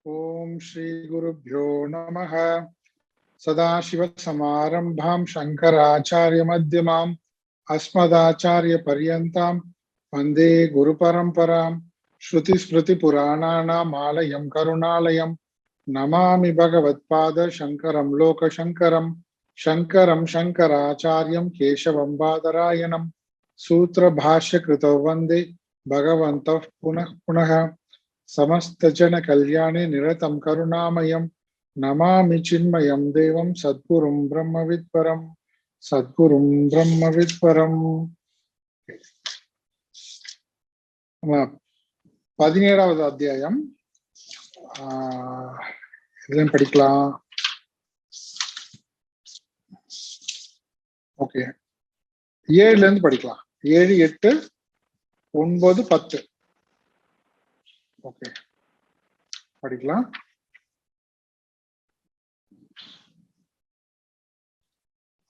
ओम श्री गुरुभ्यो नमः। सदाशिवसमारंभां शंकराचार्यमध्यमाम् अस्मदाचार्यपर्यन्तां वन्दे गुरुपरम्परां। श्रुतिस्मृतिपुराणानाम् आलयं करुणालयं नमामि भगवत्पाद शंकरं लोकशंकरं। शंकरं शंकराचार्यं केशवं बादरायणं सूत्रभाष्यकृतौ वन्दे भगवन्तः पुनः पुनः। समस्त जन कल्याणे निरतं करुणामयं नमामि चिन्मयं देवं सद्गुरुं ब्रह्मविद्परं सद्गुरुं ब्रह्मविद्परम्। 17வது அத்தியாயம் இதெல்லாம் படிக்கலாம். ஓகே, 7ல இருந்து படிக்கலாம். 7, 8, 9, 10. ஓகே, படிக்கலாம்.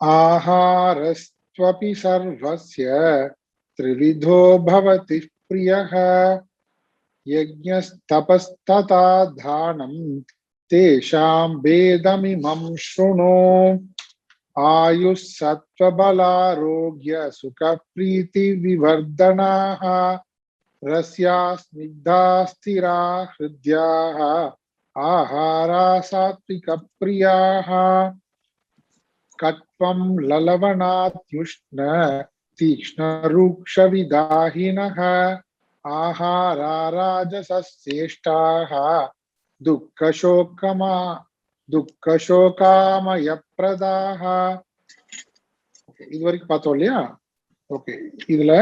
ஆஹாரஸ்த்வபி சர்வஸ்ய த்ரிவிதோ பவதி ப்ரியஹ யஜ்ஞஸ்தபஸ்ததா தானம் தேஷாம் பேதமிமம் ஷ்ருணு ஆயுஷ் சத்வபலாரோக்ய சுக ப்ரீதி விவர்தனாஹ ரஸ்யா ஸ்னிக்தா ஸ்திரா ஹ்ருத்யாஹ ஆஹாரா சாத்விக ப்ரியாஹ கட்வம் லலவனாத்யுஷ்ண தீக்ஷ்ண ரூக்ஷ விதாஹினஹ ஆஹாரா ராஜசஸ்யேஷ்டாஹ துக்கசோகாமய பிரதாஹ. இது வரைக்கும் பார்த்தோம் இல்லையா? ஓகே, இதுல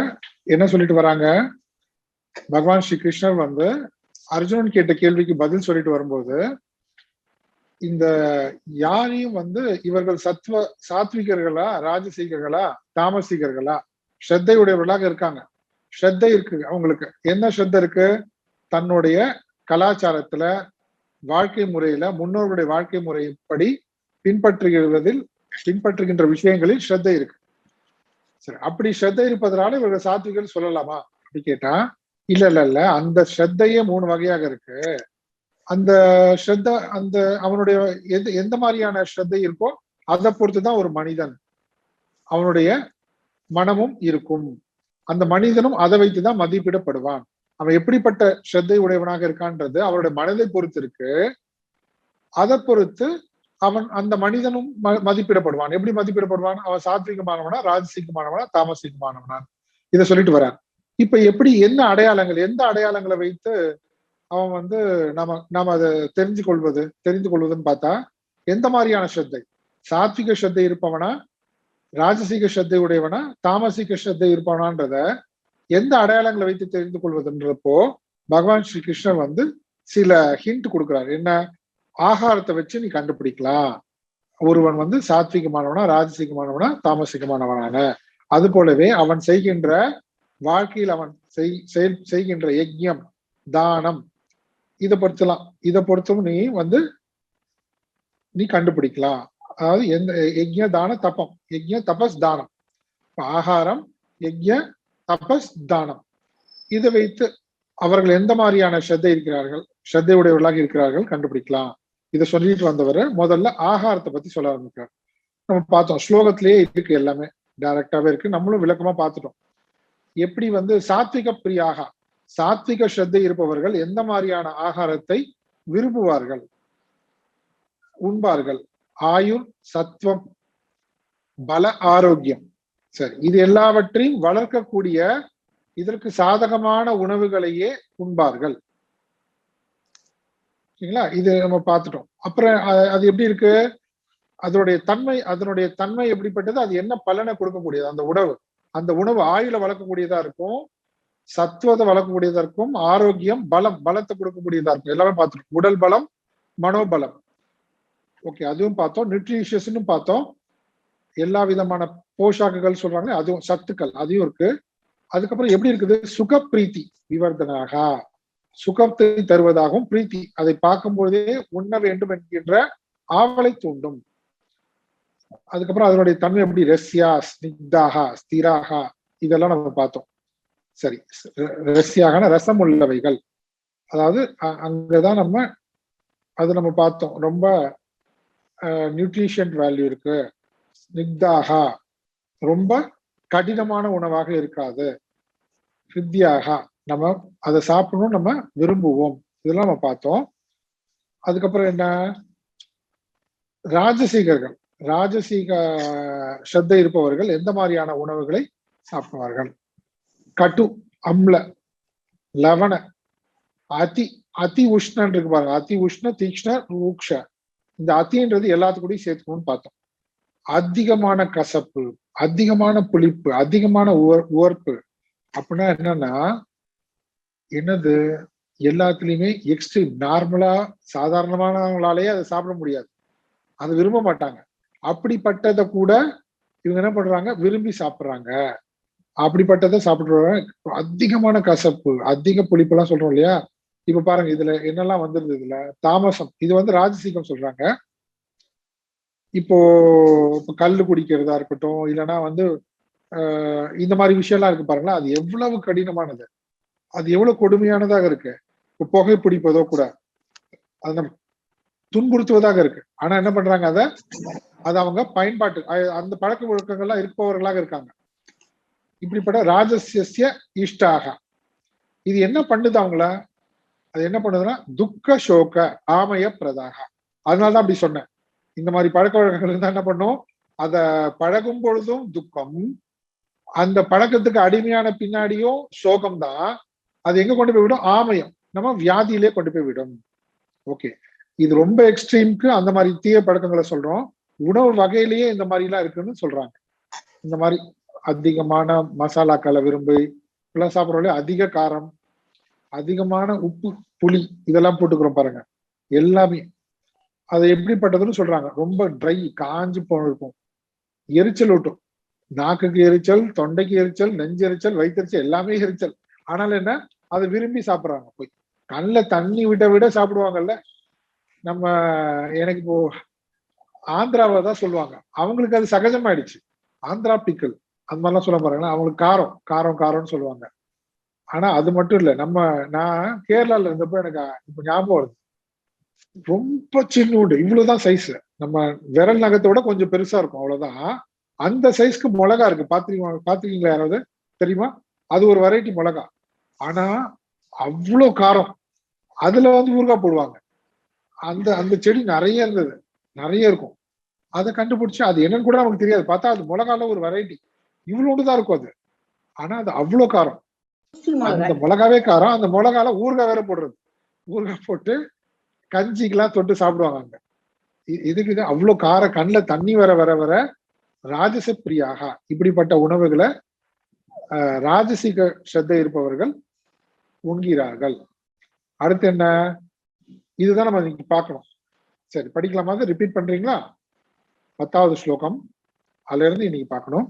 என்ன சொல்லிட்டு வராங்க? பகவான் ஸ்ரீ கிருஷ்ணர் அர்ஜுனன் கேட்ட கேள்விக்கு பதில் சொல்லிட்டு வரும்போது, இந்த யாரையும் இவர்கள் சாத்விகர்களா, ராஜசீகர்களா, தாமசீகர்களா, ஸ்ரத்தை உடையவர்களாக இருக்காங்க. ஸ்ரத்தை இருக்கு அவங்களுக்கு. என்ன ஸ்ரத்தை இருக்கு? தன்னுடைய கலாச்சாரத்துல, வாழ்க்கை முறையில, முன்னோர்களுடைய வாழ்க்கை முறைப்படி பின்பற்றுகின்ற விஷயங்களில் ஸ்ரத்தை இருக்கு. சரி, அப்படி ஸ்ரத்தை இருப்பதனால இவர்கள் சாத்விகர்கள் சொல்லலாமா அப்படி கேட்டா, இல்ல, அந்த ஸ்ரத்தையே 3 வகையாக இருக்கு. அந்த ஸ்ரத்த அவனுடைய எந்த மாதிரியான ஸ்ரத்தை இருக்கோ அதை பொறுத்துதான் ஒரு மனிதன், அவனுடைய மனமும் இருக்கும். அந்த மனிதனும் அதை வைத்துதான் மதிப்பிடப்படுவான். அவன் எப்படிப்பட்ட ஸ்ரத்தை உடையவனாக இருக்கான்றது அவனுடைய மனதை பொறுத்து இருக்கு. அதை பொறுத்து அவன், அந்த மனிதனும் மதிப்பிடப்படுவான். எப்படி மதிப்பிடப்படுவான்? அவன் சாத்விகமானவனா, ராஜசிகமானவனா, தாமசிகமானவனா, இதை சொல்லிட்டு வரான். இப்ப எப்படி, என்ன அடையாளங்கள், எந்த அடையாளங்களை வைத்து அவன் நாம அதை தெரிந்து கொள்வதுன்னு பார்த்தா, எந்த மாதிரியான ஸ்ரத்தை, சாத்விக ஸ்ரத்தை இருப்பவனா, ராஜசிக ஸ்ரத்தை உடையவனா, தாமசிக ஸ்ரத்தை இருப்பவனான்றத எந்த அடையாளங்களை வைத்து தெரிந்து கொள்வதுன்றப்போ பகவான் ஸ்ரீ கிருஷ்ணர் சில ஹிண்ட் கொடுக்குறாரு. என்ன? ஆகாரத்தை வச்சு நீ கண்டுபிடிக்கலாம் ஒருவன் சாத்விகமானவனா, ராஜசிகமானவனா, தாமசிகமானவனான. அது போலவே அவன் செய்கின்ற வாழ்க்கையில் அவன் செய்கின்ற யஜ்யம், தானம், இதை பொறுத்தும் நீ கண்டுபிடிக்கலாம். அதாவது எந்த யஜ்ய தான தபம், யஜ்ய தபஸ் தானம், ஆகாரம், யஜ்ய தபஸ் தானம், இதை வைத்து அவர்கள் எந்த மாதிரியான ஸ்ரத்தை உடையவர்களாக இருக்கிறார்கள் கண்டுபிடிக்கலாம். இதை சொல்லிட்டு வந்தவர் முதல்ல ஆகாரத்தை பத்தி சொல்ல ஆரம்பிக்கிறார். நம்ம பார்த்தோம், ஸ்லோகத்திலேயே இருக்கு, எல்லாமே டைரக்டாவே இருக்கு. நம்மளும் விளக்கமா பார்த்துட்டோம். எப்படி சாத்விக பிரியாக, சாத்விக ஸ்ரத்தை இருப்பவர்கள் எந்த மாதிரியான ஆகாரத்தை விரும்புவார்கள், உண்பார்கள்? ஆயுர், சத்வம், பல, ஆரோக்கியம். சரி, இது எல்லாவற்றையும் வளர்க்கக்கூடிய, இதற்கு சாதகமான உணவுகளையே உண்பார்கள். சரிங்களா? இது நம்ம பார்த்துட்டோம். அப்புறம் அது எப்படி இருக்கு, அதனுடைய தன்மை எப்படிப்பட்டது, அது என்ன பலனை கொடுக்கக்கூடியது? அந்த உணவு ஆயுளை வளர்க்கக்கூடியதா இருக்கும், சத்துவத்தை வளர்க்கக்கூடியதா இருக்கும், ஆரோக்கியம், பலத்தை கொடுக்கக்கூடியதா இருக்கும். எல்லாமே பார்த்துட்டோம். உடல் பலம், மனோபலம். ஓகே, அதுவும் பார்த்தோம். நியூட்ரிஷியஸ்னு பார்த்தோம். எல்லா விதமான போஷாக்குகள் சொல்றாங்க, அதுவும் சத்துக்கள், அதையும் இருக்கு. அதுக்கப்புறம் எப்படி இருக்குது? சுக பிரீத்தி விவர்தனாக, சுகத்தை தருவதாகவும், பிரீத்தி, அதை பார்க்கும்போதே உண்ண வேண்டும் என்கின்ற ஆவலை தூண்டும். அதுக்கப்புறம் அதனுடைய தன்மை எப்படி? ரஸ்யா, ஸ்னிக்தாக, ஸ்திராக, இதெல்லாம் நம்ம பார்த்தோம். சரி, ரஸ்யாக ரசம் உள்ளவைகள். அதாவது அங்கதான் நம்ம அது நம்ம பார்த்தோம். ரொம்ப நியூட்ரிஷன் வேல்யூ இருக்கு. ஸ்னிக்தாகா ரொம்ப கடினமான உணவாக இருக்காது. ஹிருத்யாகா நம்ம அதை சாப்பிடணும் நம்ம விரும்புவோம். இதெல்லாம் நம்ம பார்த்தோம். அதுக்கப்புறம் என்ன, ராஜசீகர்கள், ராஜசீக ஸ்ரத்தை இருப்பவர்கள் எந்த மாதிரியான உணவுகளை சாப்பிடுவார்கள்? கட்டு, அம்ல, லவண, அதி அதி உஷ்ணன் இருக்கு பாருங்க. அதி உஷ்ண, தீக்ஷ்ண, ரூக்ஷ. இந்த அத்தின்றது எல்லாத்துக்கூடயும் சேர்த்துக்கணும்னு பார்த்தோம். அதிகமான கசப்பு, அதிகமான புளிப்பு, அதிகமான உவர்ப்பு அப்படின்னா என்னன்னா, என்னது, எல்லாத்துலயுமே எக்ஸ்ட்ரீம். நார்மலா சாதாரணமானவங்களாலேயே அதை சாப்பிட முடியாது, அதை விரும்ப மாட்டாங்க. அப்படிப்பட்டதை கூட இவங்க என்ன பண்றாங்க, விரும்பி சாப்பிடுறாங்க. அப்படிப்பட்டதை சாப்பிடுறாங்க. அதிகமான கசப்பு, அதிக புளிப்பு எல்லாம் சொல்றோம் இல்லையா? இப்ப பாருங்க, இதுல என்னெல்லாம் வந்துருது. இதுல தாமசம், இது வந்து ராஜசீகம் சொல்றாங்க. இப்போ கல்லு குடிக்கிறதா இருக்கட்டும், இல்லைன்னா வந்து இந்த மாதிரி விஷயம்லாம் இருக்கு பாருங்களா, அது எவ்வளவு கடினமானது, அது எவ்வளவு கொடுமையானதாக இருக்கு. இப்போ புகை பிடிப்பதோ கூட அது நம்ம துன்புறுத்துவதாக இருக்கு. ஆனா என்ன பண்றாங்க, அது அவங்க பயன்பாட்டு அந்த பழக்க வழக்கங்கள்லாம் இருப்பவர்களாக இருக்காங்க. இப்படிப்பட்ட ராஜசிய இஷ்டாக இது என்ன பண்ணுது அவங்கள, அது என்ன பண்ணுதுன்னா துக்க சோக ஆமய பிரதாக. அதனாலதான் அப்படி சொன்னேன். இந்த மாதிரி பழக்க வழக்கங்கள் தான் என்ன பண்ணும், அத பழகும் பொழுதும் துக்கம், அந்த பழக்கத்துக்கு அடிமையான பின்னாடியும் சோகம் தான். அது எங்க கொண்டு போய் விடும், ஆமயம், நம்ம வியாதியிலே கொண்டு போய் விடும். ஓகே, இது ரொம்ப எக்ஸ்ட்ரீம்க்கு அந்த மாதிரி தீய பழக்கங்களை சொல்றோம். உணவு வகையிலேயே இந்த மாதிரி எல்லாம் இருக்குன்னு சொல்றாங்க. இந்த மாதிரி அதிகமான மசாலாக்களை விரும்பி எல்லாம் சாப்பிட்றோம், அதிக காரம், அதிகமான உப்பு, புளி இதெல்லாம் போட்டுக்கிறோம் பாருங்க, எல்லாமே அது எப்படிப்பட்டதுன்னு சொல்றாங்க. ரொம்ப ட்ரை, காஞ்சு போயிருக்கும், எரிச்சல் ஊட்டும், நாக்குக்கு எரிச்சல், தொண்டைக்கு எரிச்சல், நெஞ்சு எரிச்சல், வயிற்றுச்சல், எல்லாமே எரிச்சல். ஆனாலும் என்ன, அதை விரும்பி சாப்பிடுறாங்க. போய் கண்ணில் தண்ணி விட சாப்பிடுவாங்கல்ல. நம்ம எனக்கு இப்போ ஆந்திராவை தான் சொல்லுவாங்க, அவங்களுக்கு அது சகஜமாயிடுச்சு. ஆந்திரா பிக்கல் அந்த மாதிரிலாம் சொல்ல பாருங்களா, அவங்களுக்கு காரம் காரம் காரம்னு சொல்லுவாங்க. ஆனா அது மட்டும் இல்லை, நான் கேரளால இருந்தப்போ எனக்கு இப்ப ஞாபகம் வருது, ரொம்ப சின்னூண்டு, இவ்வளவுதான் சைஸ், நம்ம விரல் நகத்தோட கொஞ்சம் பெருசா இருக்கும், அவ்வளவுதான். அந்த சைஸ்க்கு மிளகா இருக்கு. பாத்துருக்கீங்களா யாராவது, தெரியுமா? அது ஒரு வெரைட்டி மிளகா. ஆனா அவ்வளவு காரம். அதுல வந்து ஊறுகாய் போடுவாங்க. அந்த அந்த செடி நிறைய இருந்தது, நிறைய இருக்கும். அதை கண்டுபிடிச்சு அது என்னன்னு கூட நமக்கு தெரியாது. பார்த்தா அது மிளகால ஒரு வெரைட்டி, இவ்வளவுதான் இருக்கும் அது. ஆனா அது அவ்வளவு காரம். அந்த மிளகாவே காரம். அந்த மிளகால ஊறுகாய் வேற போடுறது, ஊறுகாய் போட்டு கஞ்சிக்கெல்லாம் தொட்டு சாப்பிடுவாங்க அங்க. இதுக்கு அவ்வளவு காரம், கண்ணில் தண்ணி வர வர வர ராஜச பிரியாக. இப்படிப்பட்ட உணவுகளை ராஜசிக ஸ்ரத்தை இருப்பவர்கள் உண்கிறார்கள். அடுத்து என்ன, இதுதான் நம்ம இன்னைக்கு பார்க்கணும். சரி, படிக்கலாமா? ரிப்பீட் பண்றீங்களா? 10வது ஸ்லோகம், அதுல இருந்து இன்னைக்கு பார்க்கணும்.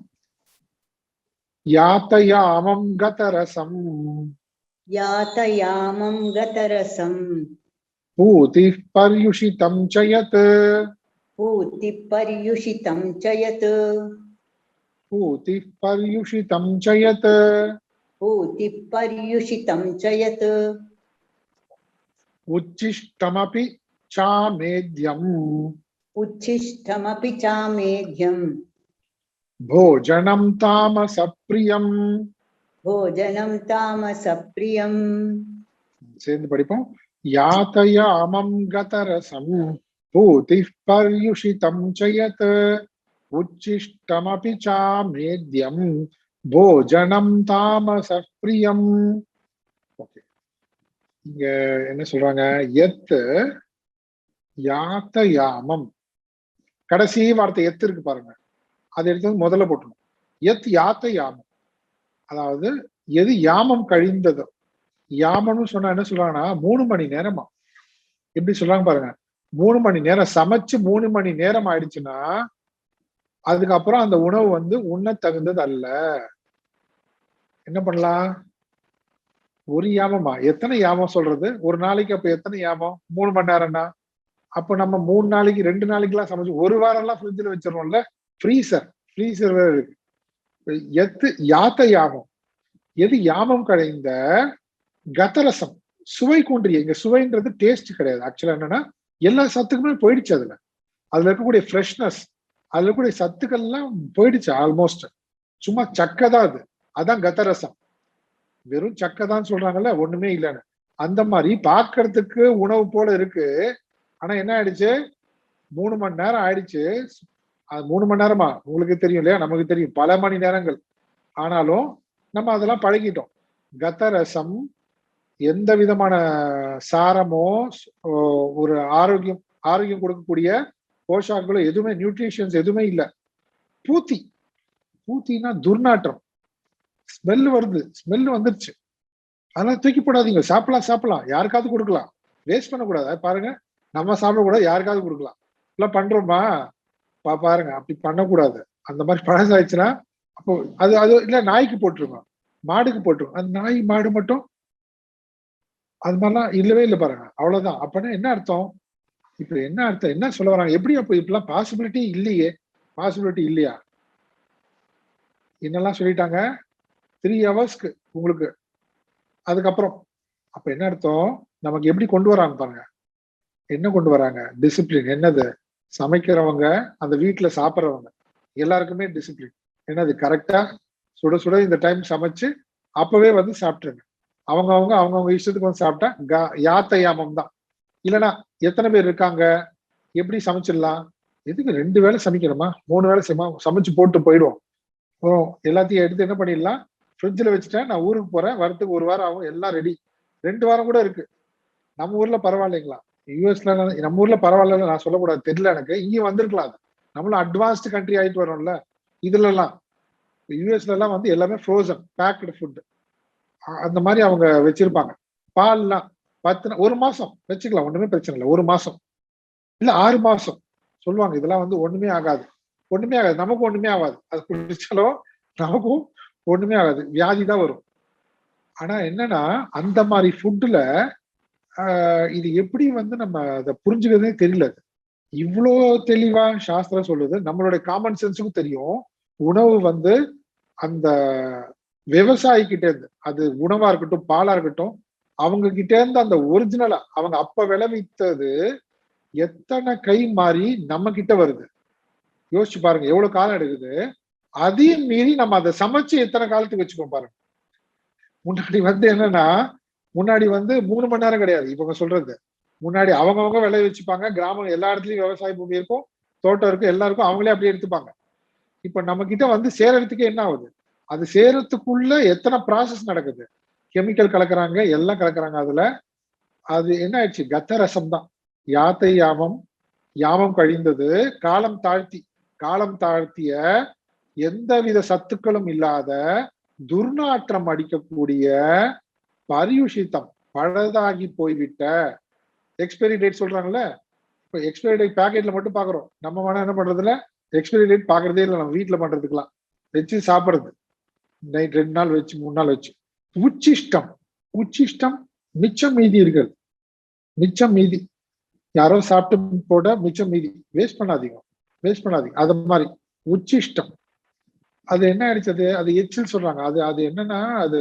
யாத்தயாமம் கதரசம், யாத்தயாமம் கதரசம், பூதி பர்யுஷிதம் சயத், பூதி பர்யுஷிதம் சயத், பூதி பர்யுஷிதம் சயத், பூதி பர்யுஷிதம் சயத், உச்சிஷ்டமபி சாமேத்யம், உச்சிஷ்டமபி சாமேத்யம், போஜனம் தாமச பிரியம். போஜனம் தாமச பிரியம். சேர்ந்து படிப்போம். யாத்தயாமம் கதரசம், பூதி பர்யுஷிதம் சயத், உச்சிஷ்டமபி சாமேத்யம், போஜனம் தாமச பிரியம். ஓகே, இங்க என்ன சொல்றாங்க, எத் யாத்தயாமம், கடைசி வார்த்தை எத்து இருக்கு பாருங்க, அதை எடுத்து முதல்ல போட்டணும். எத் யாத்தயாமம், அதாவது எது யாமம் கழிந்ததோ. யாமம்னு சொன்னா என்ன சொல்றாங்கன்னா 3 மணி நேரமா. எப்படி சொல்றாங்க பாருங்க, 3 மணி நேரம் சமைச்சு 3 மணி நேரம் ஆயிடுச்சுன்னா அதுக்கப்புறம் அந்த உணவு வந்து உண்ண தகுந்தது அல்ல. என்ன பண்ணலாம், ஒரு யாமமா, எத்தனை யாமம் சொல்றது ஒரு நாளைக்கு? அப்ப எத்தனை யாமம்? 3 மணி நேரம்னா அப்ப நம்ம 3 நாளைக்கு 2 நாளைக்கு எல்லாம் சமைச்சு 1 வாரம் எல்லாம் ஃப்ரிட்ஜில் வச்சிடறோம்ல. ஃப்ரீசர் வேற இருக்கு. எத்து யாத்த யாமம், எது யாமம் கடைந்த கதரசம், சுவை கூன்றிய. இங்க சுவைன்றது டேஸ்ட் கிடையாது. ஆக்சுவலா என்னன்னா எல்லா சத்துக்குமே போயிடுச்சு. அதுல இருக்கக்கூடிய ஃப்ரெஷ்னஸ், அதுல இருக்கக்கூடிய சத்துக்கள் எல்லாம் போயிடுச்சு ஆல்மோஸ்ட். சும்மா சக்கை தான் அது. அதான் கத்தரசம். வெறும் சக்கை தான் சொல்றாங்கல்ல, ஒண்ணுமே இல்லைன்னு. அந்த மாதிரி பாக்குறதுக்கு உணவு போல இருக்கு. ஆனா என்ன ஆயிடுச்சு, 3 மணி நேரம் ஆயிடுச்சு. அது 3 மணி நேரமா உங்களுக்கு தெரியும் இல்லையா, நமக்கு தெரியும் பல மணி நேரங்கள். ஆனாலும் நம்ம அதெல்லாம் பழகிட்டோம். கத்தரசம் எந்த விதமான சாரமோ ஒரு ஆரோக்கியம் ஆரோக்கியம் கொடுக்கக்கூடிய போஷாக்களோ எதுவுமே, நியூட்ரிஷன்ஸ் எதுவுமே இல்லை. பூத்தி பூத்தினா துர்நாற்றம், ஸ்மெல் வருது, ஸ்மெல் வந்துருச்சு. அதெல்லாம் தூக்கி போடாதீங்க. சாப்பிடலாம், யாருக்காவது கொடுக்கலாம், வேஸ்ட் பண்ணக்கூடாது. பாருங்க, நம்ம சாப்பிடக்கூடாது, யாருக்காவது கொடுக்கலாம். எல்லாம் பண்றோமா பாருங்க, அப்படி பண்ணக்கூடாது. அந்த மாதிரி பழசாயிடுச்சுன்னா அப்போ அது அது இல்ல, நாய்க்கு போட்டுருங்க, மாடுக்கு போட்டுருங்க. அந்த நாய் மாடு மட்டும் அது மாதிரிலாம் இல்லவே இல்லை பாருங்க. அவ்வளவுதான். அப்படின்னா என்ன அர்த்தம்? இப்ப என்ன அர்த்தம், என்ன சொல்ல வராங்க? எப்படி அப்ப இப்பெல்லாம் பாசிபிலிட்டி இல்லையே? பாசிபிலிட்டி இல்லையா? என்னெல்லாம் சொல்லிட்டாங்க 3 ஹவர்ஸ்க்கு உங்களுக்கு. அதுக்கப்புறம் அப்ப என்ன அர்த்தம்? நமக்கு எப்படி கொண்டு வராங்க பாருங்க. என்ன கொண்டு வராங்க? டிசிப்ளின். என்னது? சமைக்கிறவங்க, அந்த வீட்டுல சாப்பிட்றவங்க எல்லாருக்குமே டிசிப்ளின். என்னது? கரெக்டா சுட சுட இந்த டைம் சமைச்சு அப்பவே வந்து சாப்பிட்டுருங்க. அவங்கவுங்க இஷ்டத்துக்கு வந்து சாப்பிட்டா யாத்த யாமம் தான். இல்லைன்னா எத்தனை பேர் இருக்காங்க, எப்படி சமைச்சிடலாம்? எதுக்கு 2 வேளை சமைக்கணுமா? 3 வேளை சமைச்சு போட்டு போயிடுவோம். எல்லாத்தையும் எடுத்து என்ன பண்ணிடலாம், ஃப்ரிட்ஜில் வச்சுட்டேன், நான் ஊருக்கு போறேன், வரத்துக்கு 1 வாரம் ஆகும், எல்லாம் ரெடி. 2 வாரம் கூட இருக்கு. நம்ம ஊர்ல பரவாயில்லைங்களா? யூஎஸ்ல நம்ம ஊர்ல பரவாயில்ல நான் சொல்லக்கூடாது, தெரியல எனக்கு. இங்கேயும் வந்திருக்கலாம். அது நம்மளும் அட்வான்ஸ்டு கண்ட்ரி ஆயிட்டு வரோம்ல. இதுல எல்லாம் யூஎஸ்ல எல்லாம் வந்து எல்லாமே ஃப்ரோசன் பேக்டு ஃபுட் அந்த மாதிரி அவங்க வச்சிருப்பாங்க. பால்லாம் 1 மாசம் வச்சுக்கலாம், ஒண்ணுமே பிரச்சனை இல்லை. 1 மாசம் இல்ல 6 மாசம் சொல்லுவாங்க. இதெல்லாம் வந்து ஒண்ணுமே ஆகாது. நமக்கும் ஒண்ணுமே ஆகாது. அது குடிச்சாலும் நமக்கும் ஒண்ணுமே ஆகாது, வியாதி தான் வரும். ஆனா என்னன்னா, அந்த மாதிரி ஃபுட்ல இது எப்படி வந்து நம்ம அதை புரிஞ்சுக்கிறதே தெரியல. இவ்வளோ தெளிவா சாஸ்திரம் சொல்லுது. நம்மளுடைய காமன் சென்ஸுக்கும் தெரியும். உணவு வந்து அந்த விவசாயி கிட்ட இருந்து, அது உணவா இருக்கட்டும், பாலா இருக்கட்டும், அவங்க கிட்ட இருந்து அந்த ஒரிஜினலா அவங்க அப்ப விளைவித்தது எத்தனை கை மாறி நம்ம கிட்ட வருது. யோசிச்சு பாருங்க, எவ்வளவு காலம் எடுக்குது. அதையும் மீறி நம்ம அதை சமைச்சு எத்தனை காலத்துக்கு வச்சுக்கோம் பாருங்க. முன்னாடி வந்து என்னன்னா, முன்னாடி வந்து 3 மணி நேரம் கிடையாது இவங்க சொல்றது. முன்னாடி அவங்கவுங்க விளைய வச்சுப்பாங்க. கிராமம் எல்லா இடத்துலயும் விவசாய பூமி இருக்கும், தோட்டம் இருக்கும், எல்லாருக்கும் அவங்களே அப்படியே எடுத்துப்பாங்க. இப்ப நம்ம கிட்ட வந்து சேரறதுக்கு என்ன ஆகுது? அது சேரத்துக்குள்ள எத்தனை ப்ராசஸ் நடக்குது. கெமிக்கல் கலக்குறாங்க, எல்லாம் கலக்குறாங்க அதுல. அது என்ன ஆயிடுச்சு? கத்த ரசம் தான். யாத்தை யாமம், யாமம் கழிந்தது, காலம் தாழ்த்திய எந்தவித சத்துக்களும் இல்லாத துர்நாற்றம் அடிக்கக்கூடிய பரியுஷித்தம், பழதாகி போய்விட்ட, எக்ஸ்பைரி டேட் சொல்றாங்கல்ல. இப்ப எக்ஸ்பைரி டேட் பேக்கெட்ல மட்டும் பாக்குறோம். நம்ம வேணா என்ன பண்றதுல எக்ஸ்பைரி டேட் பாக்குறதே இல்லை. நம்ம வீட்டுல பண்றதுக்கெல்லாம் வச்சு சாப்பிடுறது, நைட் 2 நாள் வச்சு 3 நாள் வச்சு. உச்சிஷ்டம் மிச்சம் மீதி இருக்கிறது. மிச்சம் மீதி யாரோ சாப்பிட்டு போட மிச்சம் மீதி வேஸ்ட் பண்ணாதீங்க. அது மாதிரி உச்சிஷ்டம். அது என்ன ஆயிடுச்சது? அது எச்சில் சொல்றாங்க. அது என்னன்னா, அது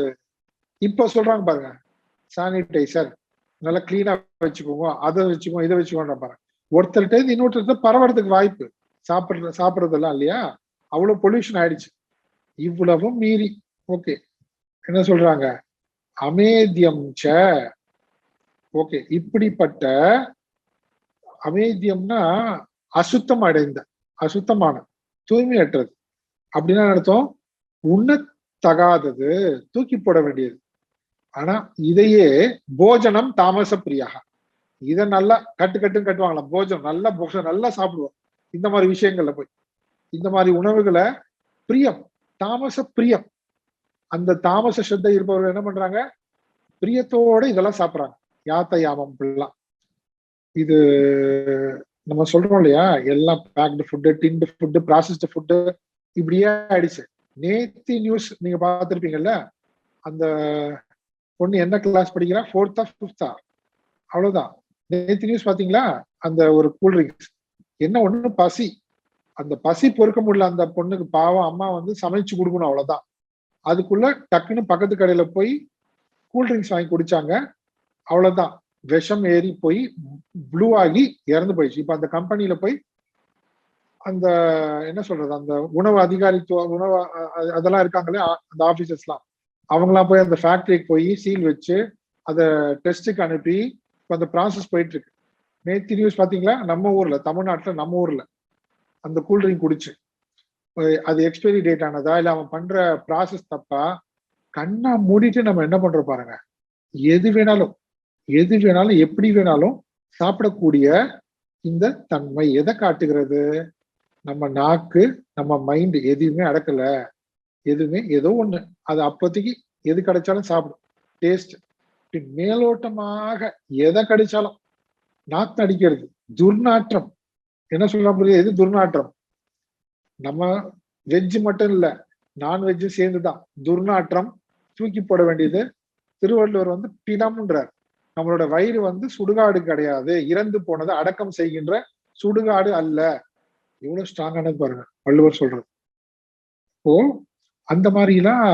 இப்ப சொல்றாங்க பாருங்க, சானிடைசர் நல்லா கிளீனா வச்சுக்கோங்க, அதை வச்சுக்கோங்க, இதை வச்சுக்கோங்க பாருங்க. ஒருத்தர்கிட்ட இன்னொருத்தர் பரவறதுக்கு வாய்ப்பு. சாப்பிடுறதெல்லாம் இல்லையா, அவ்வளவு பொல்யூஷன் ஆயிடுச்சு. இவ்வளவும் மீறி ஓகே என்ன சொல்றாங்க? அமேத்தியம் ச. ஓகே, இப்படிப்பட்ட அமேத்தியம்னா அசுத்தம் அடைந்த, அசுத்தமான, தூய்மையற்றது. அப்படின்னா அர்த்தம் உண்ணத்தகாதது, தூக்கி போட வேண்டியது. ஆனா இதையே போஜனம் தாமச பிரியாக, இதை நல்லா கட்டுன்னு கட்டுவாங்களாம். போஜனம் நல்லா சாப்பிடுவோம். இந்த மாதிரி விஷயங்கள்ல போய் இந்த மாதிரி உணவுகளை பிரியம், தாமச பிரியம். அந்த தாமச ஸ்ரத்தை இருப்பவர்கள் என்ன பண்றாங்க? பிரியத்தோட இதெல்லாம் சாப்பிட்றாங்க. யாத்த யாமம் எல்லாம். இது நம்ம சொல்றோம் இல்லையா, எல்லாம் packed food, tinned food, processed food, இப்படியே ஆயிடுச்சு. நேத்தி நியூஸ் நீங்க பார்த்துருப்பீங்கல்ல, அந்த பொண்ணு என்ன கிளாஸ் படிக்கிறா, 4th or 5th? அவ்வளவுதான். நேத்தி நியூஸ் பாத்தீங்களா? அந்த ஒரு கூல்ட்ரிங்க்ஸ் என்ன ஒண்ணு பசி, அந்த பசி பொறுக்க முடியல அந்த பொண்ணுக்கு. பாவம், அம்மா வந்து சமைச்சு கொடுக்கணும், அவ்வளவுதான். அதுக்குள்ள டக்குன்னு பக்கத்து கடையில போய் கூல்ட்ரிங்க்ஸ் வாங்கி குடிச்சாங்க, அவ்வளவுதான். விஷம் ஏறி போய் ப்ளூ ஆகி இறந்து போயிடுச்சு. இப்ப அந்த கம்பெனில போய் அந்த என்ன சொல்றது, அந்த உணவு அதிகாரித்துவ உணவு அதெல்லாம் இருக்காங்களே அந்த ஆபீசர்ஸ்லாம், அவங்களாம் போய் அந்த ஃபேக்டரிக்கு போய் சீல் வச்சு அதை டெஸ்ட்டுக்கு அனுப்பி இப்போ அந்த ப்ராசஸ் போயிட்டு இருக்கு. நேற்று நியூஸ் பாத்தீங்களா, நம்ம ஊர்ல தமிழ்நாட்டுல நம்ம ஊர்ல அந்த கூல்ட்ரிங்க் குடிச்சு அது எக்ஸ்பைரி டேட் ஆனதா இல்ல அவன் பண்ற ப்ராசஸ் தப்பா, கண்ணா மூடிட்டு நம்ம என்ன பண்றோம் பாருங்க. எது வேணாலும் எது வேணாலும் எப்படி வேணாலும் சாப்பிடக்கூடிய இந்த தன்மை எதை காட்டுகிறது? நம்ம நாக்கு நம்ம மைண்ட் எதுவுமே அடக்கல, எதுவுமே ஏதோ ஒண்ணு அது அப்போதைக்கு எது கிடைச்சாலும் சாப்பிடும். டேஸ்ட் மேலோட்டமாக எதை கிடைச்சாலும் நாக்கு அடிக்கிறது. துர்நாற்றம் என்ன சொல்ல முடியாது, எது துர்நாற்றம்? நம்ம வெஜ் மட்டும் இல்ல, நான்வெஜ் சேர்ந்துதான் துர்நாற்றம். தூக்கி போட வேண்டியது. திருவள்ளுவர் வந்து பிணம்ன்றார். நம்மளோட வயிறு வந்து சுடுகாடு கிடையாது, இறந்து போனது அடக்கம் செய்கின்ற சுடுகாடு அல்ல. எவ்வளவு ஸ்ட்ராங்கானது பாருங்க வள்ளுவர் சொல்றது. இப்போ அந்த மாதிரிலாம்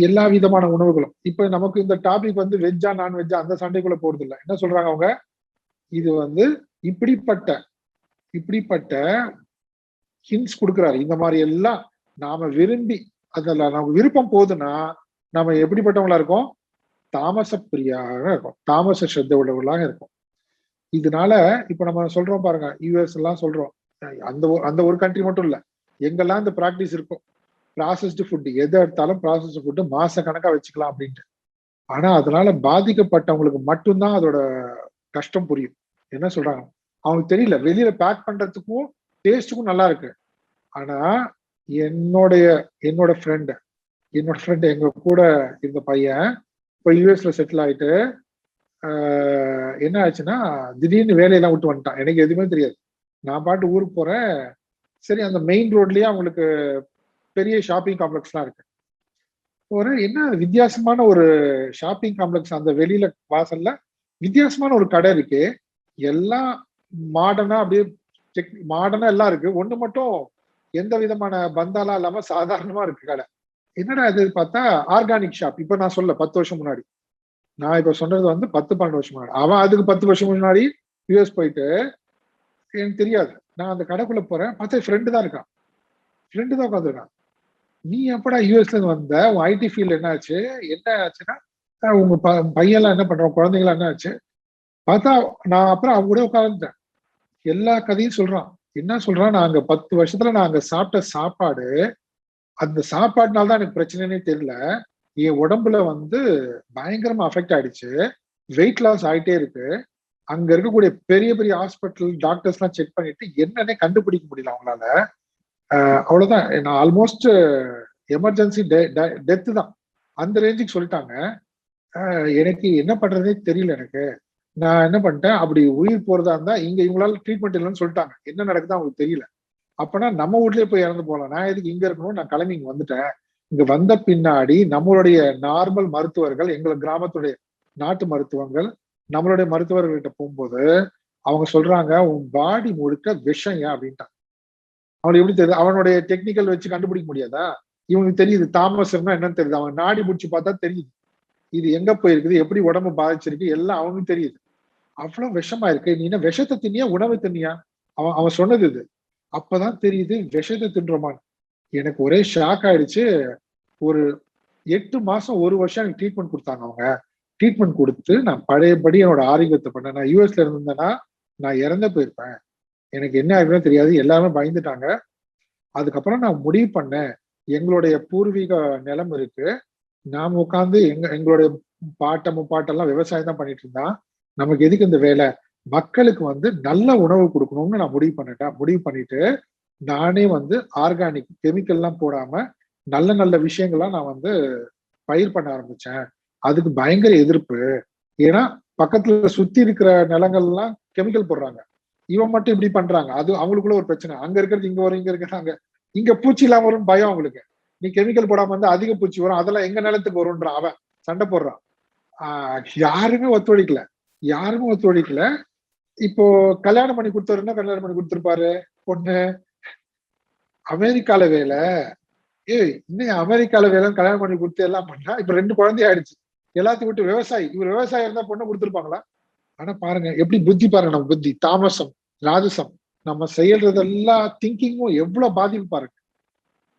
எல்லா விதமான உணவுகளும் இப்ப நமக்கு இந்த டாபிக் வந்து வெஜ்ஜா நான்வெஜ்ஜா அந்த சண்டைக்குள்ள போறது இல்லை. என்ன சொல்றாங்க அவங்க, இது வந்து இப்படிப்பட்ட இப்படிப்பட்ட ஹிண்ட்ஸ் கொடுக்குறாரு. இந்த மாதிரி எல்லாம் நாம விரும்பி அதுல நமக்கு விருப்பம் போகுதுன்னா நம்ம எப்படிப்பட்டவங்களா இருக்கோம்? தாமச பிரியாக இருக்கும், தாமச ஸ்ரத்த உள்ளவர்களாக இருக்கும். இதனால இப்ப நம்ம சொல்றோம் பாருங்க, யூஎஸ் எல்லாம் சொல்றோம், அந்த ஒரு கண்ட்ரி மட்டும் இல்ல, எங்கெல்லாம் இந்த பிராக்டிஸ் இருக்கும் ப்ராசஸ்டு ஃபுட், எதை எடுத்தாலும் ப்ராசஸ்டு ஃபுட்டு மாச கணக்கா வச்சுக்கலாம் அப்படின்ட்டு. ஆனா அதனால பாதிக்கப்பட்டவங்களுக்கு மட்டும்தான் அதோட கஷ்டம் புரியும். என்ன சொல்றாங்க, அவங்களுக்கு தெரியல, வெளியில பேக் பண்றதுக்கும் டேஸ்ட்டுக்கும் நல்லா இருக்கு. ஆனா என்னோட ஃப்ரெண்டு எங்க கூட இருந்த பையன் இப்போ யூஎஸ்ல செட்டில் ஆயிட்டு என்ன ஆச்சுன்னா திடீர்னு வேலையெல்லாம் விட்டு வந்துட்டான். எனக்கு எதுவுமே தெரியாது. நான் பாட்டு ஊருக்கு போறேன். சரி, அந்த மெயின் ரோட்லயே அவங்களுக்கு பெரிய ஷாப்பிங் காம்ப்ளெக்ஸ்லாம் இருக்கு. ஒரு என்ன வித்தியாசமான ஒரு ஷாப்பிங் காம்ப்ளெக்ஸ், அந்த வெளியில வாசல்ல வித்தியாசமான ஒரு கடை இருக்கு. எல்லாம் மாடர்னா அப்படியே மாடர்னா எல்லாம் இருக்கு. ஒண்ணு மட்டும் எந்த விதமான பந்தாலாம் இல்லாம சாதாரணமா இருக்கு கடை. என்னடா இது பார்த்தா ஆர்கானிக் ஷாப். இப்ப நான் சொல்ல 10 வருஷம் முன்னாடி, நான் இப்ப சொன்னது வந்து 10-12 வருஷம் முன்னாடி. அவன் அதுக்கு 10 வருஷம் முன்னாடி யூஎஸ் போயிட்டு எனக்கு தெரியாது. நான் அந்த கடைக்குள்ள போறேன், பார்த்தா ஃப்ரெண்டு தான் இருக்கான். ஃப்ரெண்டு தான் உட்காந்துருக்கான். நீ எப்படா யூஎஸ்ல இருந்து வந்த, உன் ஐடி ஃபீல்டு என்ன ஆச்சு, என்ன ஆச்சுன்னா உங்க பையன்லாம் என்ன பண்றான், குழந்தைங்களாம் என்ன ஆச்சு பார்த்தா. நான் அப்புறம் அவங்க கூட உட்காந்துட்டேன். எல்லா கதையும் சொல்றான். என்ன சொல்றான், நாங்க 10 வருஷத்துல நாங்க சாப்பிட்ட சாப்பாடு, அந்த சாப்பாடுனால தான் எனக்கு பிரச்சனைனே தெரியல, என் உடம்புல வந்து பயங்கரமா அஃபெக்ட் ஆயிடுச்சு, வெயிட் லாஸ் ஆயிட்டே இருக்கு. அங்க இருக்கக்கூடிய பெரிய பெரிய ஹாஸ்பிட்டல் டாக்டர்ஸ் எல்லாம் செக் பண்ணிட்டு என்னன்னே கண்டுபிடிக்க முடியல அவங்களால. அவ்வளவுதான், நான் ஆல்மோஸ்ட் எமர்ஜென்சி டெத்து தான், அந்த ரேஞ்சுக்கு சொல்லிட்டாங்க. எனக்கு என்ன பண்றதே தெரியல. எனக்கு நான் என்ன பண்ணிட்டேன், அப்படி உயிர் போறதா இருந்தா இங்க இவங்களால ட்ரீட்மெண்ட் இல்லைன்னு சொல்லிட்டாங்க. என்ன நடக்குது அவங்களுக்கு தெரியல. அப்பனா நம்ம வீட்லயே போய் இறந்து போகலாம், நான் எதுக்கு இங்க இருக்கணும், நான் கிளம்பி இங்க வந்துட்டேன். இங்க வந்த பின்னாடி நம்மளுடைய நார்மல் மருத்துவர்கள், எங்களை கிராமத்துடைய நாட்டு மருத்துவங்கள், நம்மளுடைய மருத்துவர்கள்கிட்ட போகும்போது அவங்க சொல்றாங்க, உன் பாடி முழுக்க விஷம் ஏன் அப்படின்ட்டான். அவனுக்கு எப்படி தெரியுது, அவனுடைய டெக்னிக்கல் வச்சு கண்டுபிடிக்க முடியாதா? இவனுக்கு தெரியுது தாமசம்னா என்னன்னு தெரியுது, அவன் நாடி முடிச்சு பார்த்தா தெரியுது இது எங்க போயிருக்குது, எப்படி உடம்பு பாதிச்சிருக்கு, எல்லாம் அவனுக்கு தெரியுது. அவ்வளவு விஷமா இருக்கு, நீ என்ன விஷத்தை தின்னியா உணவு தின்னியா? அவன் சொன்னது இது. அப்பதான் தெரியுது விஷத்தை தின்றோமான்னு. எனக்கு ஒரே ஷாக் ஆயிடுச்சு. ஒரு 8 மாசம் 1 வருஷம் எனக்கு ட்ரீட்மெண்ட் கொடுத்தாங்க. அவங்க ட்ரீட்மெண்ட் கொடுத்து நான் பழையபடி என்னோட ஆரோக்கியத்தை பண்ணேன். நான் யூஎஸ்ல இருந்தேன்னா நான் இறந்து போயிருப்பேன். எனக்கு என்ன ஆகுதுன்னு தெரியாது, எல்லாருமே பயந்துட்டாங்க. அதுக்கப்புறம் நான் முடிவு பண்ணேன், எங்களுடைய பூர்வீக நிலம் இருக்கு, நாம உட்காந்து எங்களுடைய முப்பாட்டெல்லாம் விவசாயம் தான் பண்ணிட்டு இருந்தா, நமக்கு எதுக்கு இந்த வேலை, மக்களுக்கு வந்து நல்ல உணவு கொடுக்கணும்னு நான் முடிவு பண்ணிட்டு நானே வந்து ஆர்கானிக் கெமிக்கல் எல்லாம் போடாம நல்ல நல்ல விஷயங்கள்லாம் நான் வந்து பயிர் பண்ண ஆரம்பிச்சேன். அதுக்கு பயங்கர எதிர்ப்பு. ஏன்னா பக்கத்துல சுத்தி இருக்கிற நிலங்கள்லாம் கெமிக்கல் போடுறாங்க, இவன் மட்டும் இப்படி பண்றாங்க. அது அவங்களுக்குள்ள ஒரு பிரச்சனை. அங்க இருக்கிறது இங்க வரும், இங்க இருக்கிறாங்க, இங்க பூச்சி இல்லாம வரும் பயம் அவங்களுக்கு. நீ கெமிக்கல் போடாம வந்து அதிக பூச்சி வரும், அதெல்லாம் எங்க நிலத்துக்கு வரும்ன்றான். அவன் சண்டை போடுறான். யாருமே ஒத்துழைக்கல. இப்போ கல்யாணம் பண்ணி கொடுத்தவருன்னா கல்யாணம் பண்ணி கொடுத்துருப்பாரு பொண்ணு, அமெரிக்கால வேலை. இன்னும் அமெரிக்கால வேலை கல்யாணம் பண்ணி கொடுத்து எல்லாம் பண்ணா இப்ப 2 குழந்தை ஆயிடுச்சு. எல்லாத்தையும் விட்டு விவசாயி, இவர் விவசாயி இருந்தா பொண்ணை கொடுத்துருப்பாங்களா? ஆனா பாருங்க எப்படி புத்தி பாருங்க, நம்ம புத்தி தாமசம் ராஜசம், நம்ம செய்யறதெல்லாம் திங்கிங்கும் எவ்வளவு பாதிப்பு பாருங்க.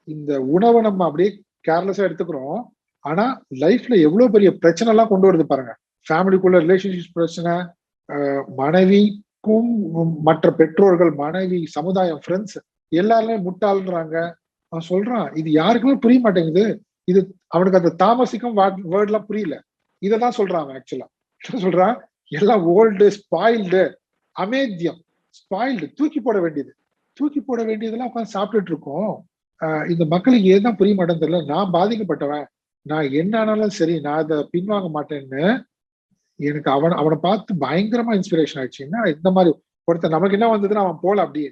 இந்த உணவை நம்ம அப்படியே கேர்லெஸ்ஸா எடுத்துக்கிறோம். ஆனா லைஃப்ல எவ்வளவு பெரிய பிரச்சனை எல்லாம் கொண்டு வருது பாருங்க. ஃபேமிலிக்குள்ள ரிலேஷன்ஷிப் பிரச்சனை, மனைவிக்கும் மற்ற பெற்றோர்கள், மனைவி, சமுதாயம், ஃப்ரெண்ட்ஸ் எல்லாருமே முட்டாள்ன்றாங்க. அவன் சொல்றான் இது யாருக்குமே புரிய மாட்டேங்குது. இது அவனுக்கு அந்த தாமசிக்கும் வேர்ட் எல்லாம் புரியல. இததான் சொல்றான் அவன் ஆக்சுவலா. சொல்றான் எல்லாம் ஓல்டு, ஸ்பாயில்டு, அமேத்தியம், ஸ்பாயில்டு, தூக்கி போட வேண்டியது. தூக்கி போட வேண்டியதெல்லாம் உட்காந்து சாப்பிட்டுட்டு இருக்கோம். இந்த மக்களுக்கு ஏதான் புரிய மாட்டேன்னு தெரியல. நான் பாதிக்கப்பட்டவன், நான் என்ன ஆனாலும் சரி நான் அதை பின்வாங்க மாட்டேன்னு எனக்கு அவனை பார்த்து பயங்கரமா இன்ஸ்பிரேஷன் ஆயிடுச்சு. என்ன இந்த மாதிரி ஒருத்தர் நமக்கு என்ன வந்ததுன்னா அவன் போல அப்படியே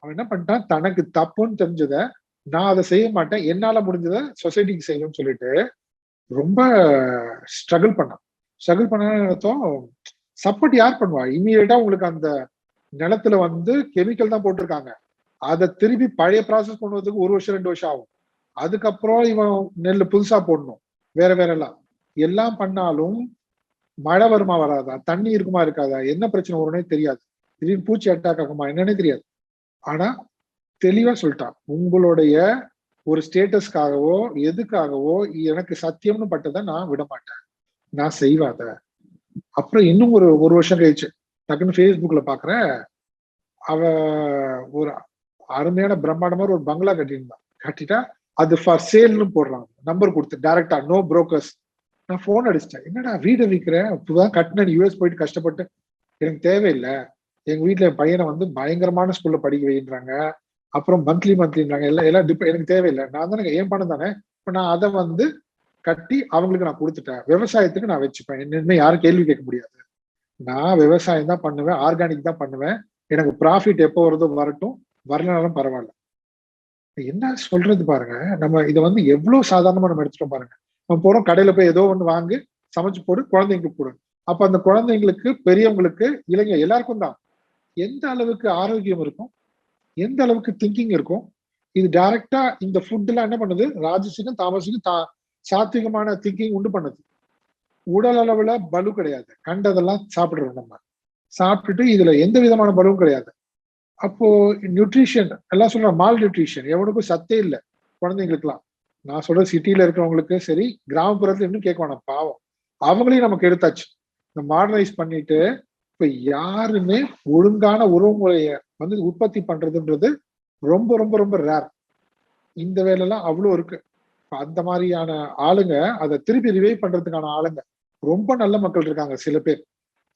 அவன் என்ன பண்ணிட்டான், தனக்கு தப்புன்னு தெரிஞ்சத நான் அதை செய்ய மாட்டேன், என்னால முடிஞ்சதை சொசைட்டிக்கு செய்யணும்னு சொல்லிட்டு ரொம்ப ஸ்ட்ரகிள் பண்ணான். ஸ்ட்ரகிள் பண்ண அர்த்தம் சப்போர்ட் யார் பண்ணுவா? இமீடியட்டா உங்களுக்கு அந்த நிலத்துல வந்து கெமிக்கல் தான் போட்டிருக்காங்க, அதை திருப்பி பழைய ப்ராசஸ் பண்ணுவதுக்கு 1 வருஷம் 2 வருஷம் ஆகும். அதுக்கப்புறம் இவன் நெல் புதுசா போடணும், வேற வேற எல்லாம் பண்ணாலும் மழை வருமா வராதா, தண்ணி இருக்குமா இருக்காதா, என்ன பிரச்சனை வரும்னே தெரியாது, திடீர்னு பூச்சி அட்டாக் ஆகுமா என்னன்னே தெரியாது. ஆனா தெளிவா சொல்லிட்டான், உங்களுடைய ஒரு ஸ்டேட்டஸ்க்காகவோ எதுக்காகவோ எனக்கு சத்தியம்னு பட்டதை நான் விட மாட்டேன், நான் செய்வாத. அப்புறம் இன்னும் ஒரு வருஷம் கழிச்சு டக்குன்னு ஃபேஸ்புக்ல பாக்குறேன், அவ ஒரு அருமையான பிரம்மாண்டமா ஒரு பங்களா கட்டியிருந்தான். கட்டிட்டா அது ஃபார் சேல்னு போடுறாங்க, நம்பர் கொடுத்து டைரக்டா, நோ புரோக்கர்ஸ். நான் போன் அடிச்சிட்டேன், என்னடா வீடை விற்கிறேன், இப்பதான் கட்டினேன், யூஎஸ் போயிட்டு கஷ்டப்பட்டு, எனக்கு தேவையில்லை, எங்க வீட்டுல என் பையனை வந்து பயங்கரமான ஸ்கூல்ல படிக்க வைக்கிறாங்க, அப்புறம் மந்த்லின்றாங்க, எல்லாம் எனக்கு தேவையில்லை, நான் தானே ஏன் பணம் தானே, இப்ப நான் அதை வந்து கட்டி அவங்களுக்கு நான் கொடுத்துட்டேன், விவசாயத்துக்கு நான் வச்சுப்பேன், என்னன்னு யாரும் கேள்வி கேட்க முடியாது, நான் விவசாயம் தான் பண்ணுவேன், ஆர்கானிக் தான் பண்ணுவேன், எனக்கு ப்ராஃபிட் எப்போ வருதோ வரட்டும், வரலனாலும் பரவாயில்ல. என்ன சொல்றது பாருங்க, நம்ம இதை வந்து எவ்வளவு சாதாரணமா நம்ம எடுத்துட்டோம் பாருங்க. நம்ம போறோம் கடையில போய் ஏதோ ஒண்ணு வாங்கி சமைச்சு போடு, குழந்தைங்களுக்கு போடு. அப்ப அந்த குழந்தைங்களுக்கு, பெரியவங்களுக்கு, இளைஞர் எல்லாருக்கும் தான் எந்த அளவுக்கு ஆரோக்கியம் இருக்கும், எந்த அளவுக்கு திங்கிங் இருக்கும். இது டைரக்டா இந்த ஃபுட் எல்லாம் என்ன பண்ணுது, ராஜசிக்கும் தாமசிக்கும் சாத்விகமான திங்கிங் உண்டு பண்ணுது. உடல் அளவுல பலு கிடையாது, கண்டதெல்லாம் சாப்பிடுறோம், நம்ம சாப்பிட்டுட்டு இதுல எந்த விதமான பலுவும் கிடையாது. அப்போ நியூட்ரிஷன் எல்லாம் சொல்ற, மால் நியூட்ரிஷன், எவனுக்கும் சத்தே இல்லை குழந்தைங்களுக்குலாம். நான் சொல்ற சிட்டியில இருக்கிறவங்களுக்கு சரி, கிராமப்புறத்துல இன்னும் கேட்க வேணாம், பாவம் அவங்களையும் நமக்கு எடுத்தாச்சு. இந்த மாடர்னைஸ் பண்ணிட்டு இப்ப யாருமே ஒழுங்கான உறவு முறைய வந்து உற்பத்தி பண்றதுன்றது ரொம்ப ரொம்ப ரொம்ப ரேர். இந்த வேலைலாம் அவ்வளவு இருக்கு. அந்த மாதிரியான ஆளுங்க அதை திருப்பி ரிவைவ் பண்றதுக்கான ஆளுங்க ரொம்ப நல்ல மக்கள் இருக்காங்க சில பேர்.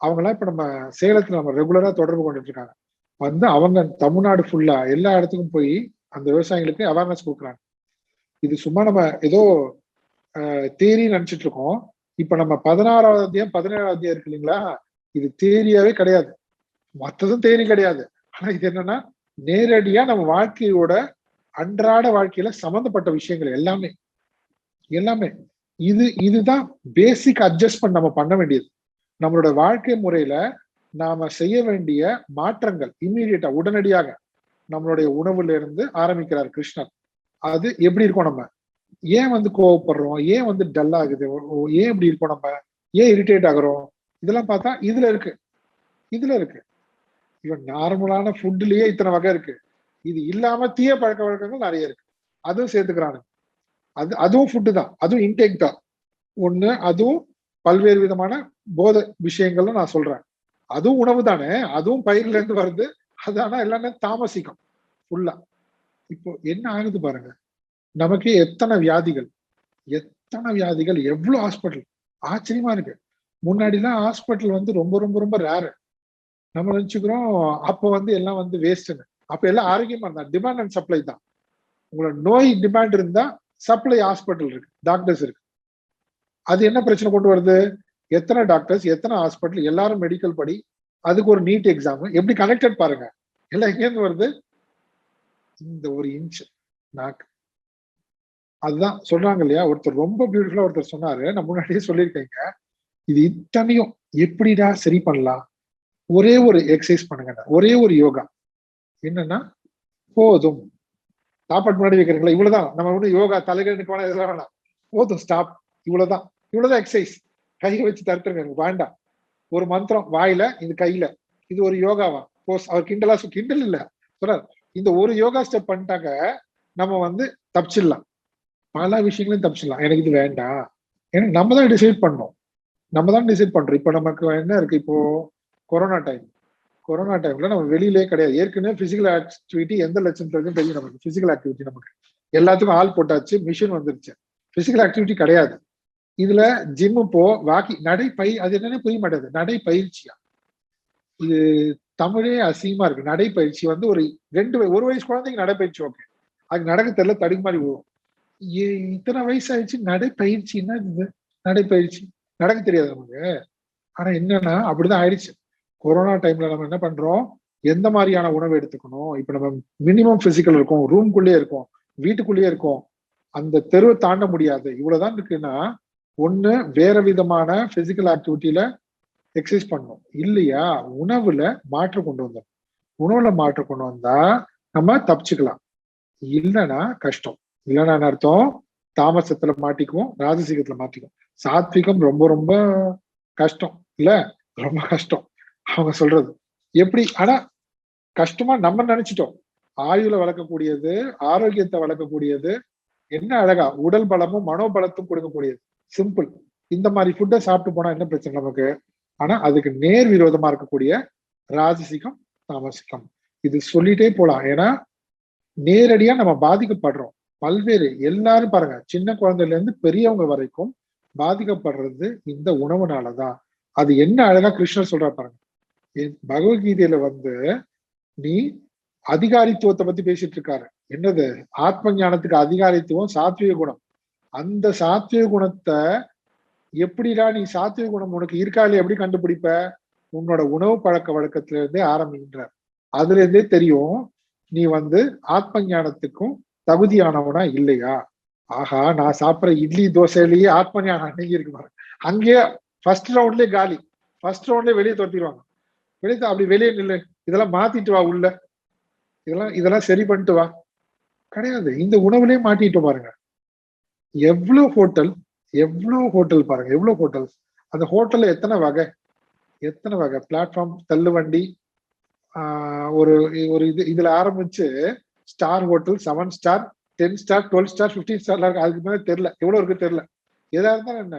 அவங்க எல்லாம் இப்ப நம்ம சேலத்துல நம்ம ரெகுலரா தொடர்பு கொண்டுட்டு இருக்காங்க. வந்து அவங்க தமிழ்நாடு ஃபுல்லா எல்லா இடத்துக்கும் போய் அந்த விவசாயிகளுக்கு அவேர்னஸ் கொடுக்குறாங்க. இது சும்மா நம்ம ஏதோ தேரி நினைச்சிட்டு இருக்கோம். இப்ப நம்ம 16வது அத்தியாயம் 17வது அத்தியாயம் இருக்கு இல்லைங்களா, இது தேரியாவே கிடையாது, மற்றதும் தேரி கிடையாது. ஆனா இது என்னன்னா நேரடியா நம்ம வாழ்க்கையோட அன்றாட வாழ்க்கையில சம்பந்தப்பட்ட விஷயங்கள் எல்லாமே எல்லாமே இதுதான் பேசிக் அட்ஜஸ்ட்மெண்ட் நம்ம பண்ண வேண்டியது. நம்மளோட வாழ்க்கை முறையில நாம செய்ய வேண்டிய மாற்றங்கள் இம்மீடியட்டா உடனடியாக நம்மளுடைய உணவுல இருந்து ஆரம்பிக்கிறார் கிருஷ்ணன். அது எப்படி இருக்கும், நம்ம ஏன் வந்து கோவப்படுறோம், ஏன் வந்து டல் ஆகுது, ஏன் இப்படி இருக்கோம், நம்ம ஏன் இரிட்டேட் ஆகுறோம், இதெல்லாம் பார்த்தா இதுல இருக்கு. இவன் நார்மலான ஃபுட்லயே இத்தனை வகை இருக்கு. இது இல்லாம தீய பழக்க வழக்கங்கள் நிறைய இருக்கு, அதுவும் சேர்த்துக்கிறானு. அதுவும் ஃபுட்டு தான், அதுவும் இன்டேக் தான் ஒண்ணு. அதுவும் பல்வேறு விதமான போத விஷயங்கள்னு நான் சொல்றேன். அதுவும் உணவு தானே, அதுவும் பயிர்ல இருந்து வருது. அது ஆனா எல்லாமே தாமசிக்கும் ஃபுல்லா. இப்போ என்ன ஆகுது பாருங்க, நமக்கு எத்தனை வியாதிகள், எவ்வளவு ஹாஸ்பிட்டல். ஆச்சரியமா இருக்கு. முன்னாடி எல்லாம் ஹாஸ்பிட்டல் வந்து ரொம்ப ரொம்ப ரொம்ப ரேரு. நம்ம நினைச்சுக்கிறோம் அப்ப வந்து எல்லாம் வந்து வேஸ்ட்னு. அப்ப எல்லாம் ஆரோக்கியமா இருந்தா, டிமாண்ட் அண்ட் சப்ளை தான். உங்களோட நோய் டிமாண்ட் இருந்தா சப்ளை ஹாஸ்பிட்டல் இருக்கு, டாக்டர்ஸ் இருக்கு. அது என்ன பிரச்சனை கொண்டு வருது, எத்தனை டாக்டர்ஸ், எத்தனை ஹாஸ்பிட்டல், எல்லாரும் மெடிக்கல் படி, அதுக்கு ஒரு நீட் எக்ஸாம், எப்படி கனெக்டட் பாருங்க. எல்லாம் எங்கேருந்து வருது, இந்த ஒரு இன்ச் நாக்கு. அதுதான் சொல்றாங்க இல்லையா, ஒருத்தர் ரொம்ப பியூட்டிஃபுல்லா ஒருத்தர் சொன்னாரு, நான் முன்னாடியே சொல்லியிருக்கேங்க, இது இத்தனையும் எப்படிடா சரி பண்ணலாம், ஒரே ஒரு எக்ஸசைஸ் பண்ணுங்க, ஒரே ஒரு யோகா. என்னன்னா போதும், சாப்பாடு முன்னாடி வைக்கிறீங்களா, இவ்வளவுதான். நம்ம வந்து யோகா தலைகணுக்கு வேணாம், இதெல்லாம் வேணாம், போதும், ஸ்டாப், இவ்வளவுதான் எக்ஸசைஸ். கையை வச்சு தடுத்துருங்க, எனக்கு வேண்டாம். ஒரு மந்திரம் வாயில, இது கையில, இது ஒரு யோகாவா போஸ். அவர் கிண்டலா கிண்டல் இல்ல சொல்றாரு, இந்த ஒரு யோகா ஸ்டெப் பண்ணிட்டாங்க நம்ம வந்து தப்பிச்சிடலாம், பல விஷயங்களையும் தப்பிச்சிடலாம். எனக்கு இது வேண்டாம், ஏன்னா நம்ம தான் டிசைட் பண்ணோம், நம்ம தான் டிசைட் பண்றோம். இப்ப நமக்கு என்ன இருக்கு, இப்போ கொரோனா டைம், கொரோனா டைம்ல நம்ம வெளியிலே கிடையாது. ஏற்கனவே பிசிக்கல் ஆக்டிவிட்டி எந்த லட்சத்துல இருக்குன்னு தெரியும் நமக்கு. பிசிக்கல் ஆக்டிவிட்டி நமக்கு எல்லாத்துக்கும் ஆள் போட்டாச்சு, மிஷின் வந்துருச்சு, பிசிக்கல் ஆக்டிவிட்டி கிடையாது. இதுல ஜிம்மு போ, வாக்கி அது என்னன்னு புரிய மாட்டேது. நடைப்பயிற்சியா, இது தமிழே அசிங்கமா இருக்கு. நடைப்பயிற்சி வந்து ஒரு வயசு குழந்தைக்கு நடைப்பயிற்சி ஓகே, அது நடக்க தெரியல, தடுக்கு மாதிரி போகும். இத்தனை வயசு ஆயிடுச்சு நடைப்பயிற்சின்னா, இது நடைப்பயிற்சி நடக்க தெரியாது நமக்கு. ஆனா என்னன்னா அப்படிதான் ஆயிடுச்சு. கொரோனா டைம்ல நம்ம என்ன பண்றோம், எந்த மாதிரியான உணவு எடுத்துக்கணும். இப்ப நம்ம மினிமம் பிசிக்கல் இருக்கும், ரூம்குள்ளேயே இருக்கும், வீட்டுக்குள்ளேயே இருக்கும், அந்த தெருவை தாண்ட முடியாது, இவ்வளவுதான் இருக்குன்னா ஒண்ணு வேற விதமான பிசிக்கல் ஆக்டிவிட்டியில எக்ஸசைஸ் பண்ணணும், இல்லையா உணவுல மாற்று கொண்டு வந்தோம். உணவுல மாற்று கொண்டு வந்தா நம்ம தப்பிச்சுக்கலாம், இல்லைன்னா கஷ்டம். இல்லைன்னா அர்த்தம் தாமசத்துல மாட்டிக்குவோம், ராஜசீகத்துல மாட்டிக்குவோம். சாத்விகம் ரொம்ப ரொம்ப கஷ்டம் இல்ல, ரொம்ப கஷ்டம் அவங்க சொல்றது. எப்படி ஆனா கஷ்டமா நம்ம நினைச்சிட்டோம். ஆயுள வளர்க்கக்கூடியது, ஆரோக்கியத்தை வளர்க்கக்கூடியது, என்ன அழகா உடல் பலமும் மனோபலத்தும் கொடுக்கக்கூடியது, சிம்பிள். இந்த மாதிரி ஃபுட்டை சாப்பிட்டு போனா என்ன பிரச்சனை நமக்கு? ஆனா அதுக்கு நேர் விரோதமா இருக்கக்கூடிய ராஜசிகம், தாமசிகம், இது சொல்லிட்டே போலாம். ஏன்னா நேரடியா நம்ம பாதிக்கப்படுறோம். பல்வேறு எல்லாரும் பாருங்க, சின்ன குழந்தைல இருந்து பெரியவங்க வரைக்கும் பாதிக்கப்படுறது இந்த உணவுனாலதான். அது என்ன அழகா கிருஷ்ணர் சொல்றா பாருங்க. பகவத்கீதையில வந்து நீ அதிகாரித்துவத்தை பத்தி பேசிட்டு இருக்காரு. என்னது? ஆத்ம ஞானத்துக்கு அதிகாரித்துவம் சாத்விக குணம். அந்த சாத்விக குணத்தை எப்படிடா நீ சாத்விக குணம் உனக்கு இருக்காளே எப்படி கண்டுபிடிப்ப? உன்னோட உணவு பழக்க வழக்கத்துல இருந்தே ஆரம்பிக்கின்ற. அதுல இருந்தே தெரியும் நீ வந்து ஆத்ம ஞானத்துக்கும் தகுதியானவனா இல்லையா. ஆஹா, நான் சாப்பிட்ற இட்லி தோசையிலேயே ஆத்ம ஞானம் அன்னைக்கு இருக்கு பாருங்க. அங்கேயே ஃபர்ஸ்ட் ரவுண்ட்லயே காலி, ஃபர்ஸ்ட் ரவுண்ட்லயே வெளியே துரத்திடுவாங்க. வெளியே அப்படி வெளியே நில்லு, இதெல்லாம் மாத்திட்டு வா உள்ள, இதெல்லாம் சரி பண்ணிட்டு வா. கிடையாது, இந்த உணவுலயே மாட்டிட்டு பாருங்க. எவ்வளவு ஹோட்டல் பாருங்க, எவ்வளவு ஹோட்டல். அந்த ஹோட்டல்ல எத்தனை வகை பிளாட்ஃபார்ம், தள்ளு வண்டி, ஒரு ஒரு இதுல ஆரம்பிச்சு star hotel, 7 star, 10 star, 12 star, 15 ஸ்டார்ல இருக்கு. அதுக்கு மேல தெரியல எவ்வளவு இருக்கு, தெரியல. எதா இருந்தாலும் என்ன,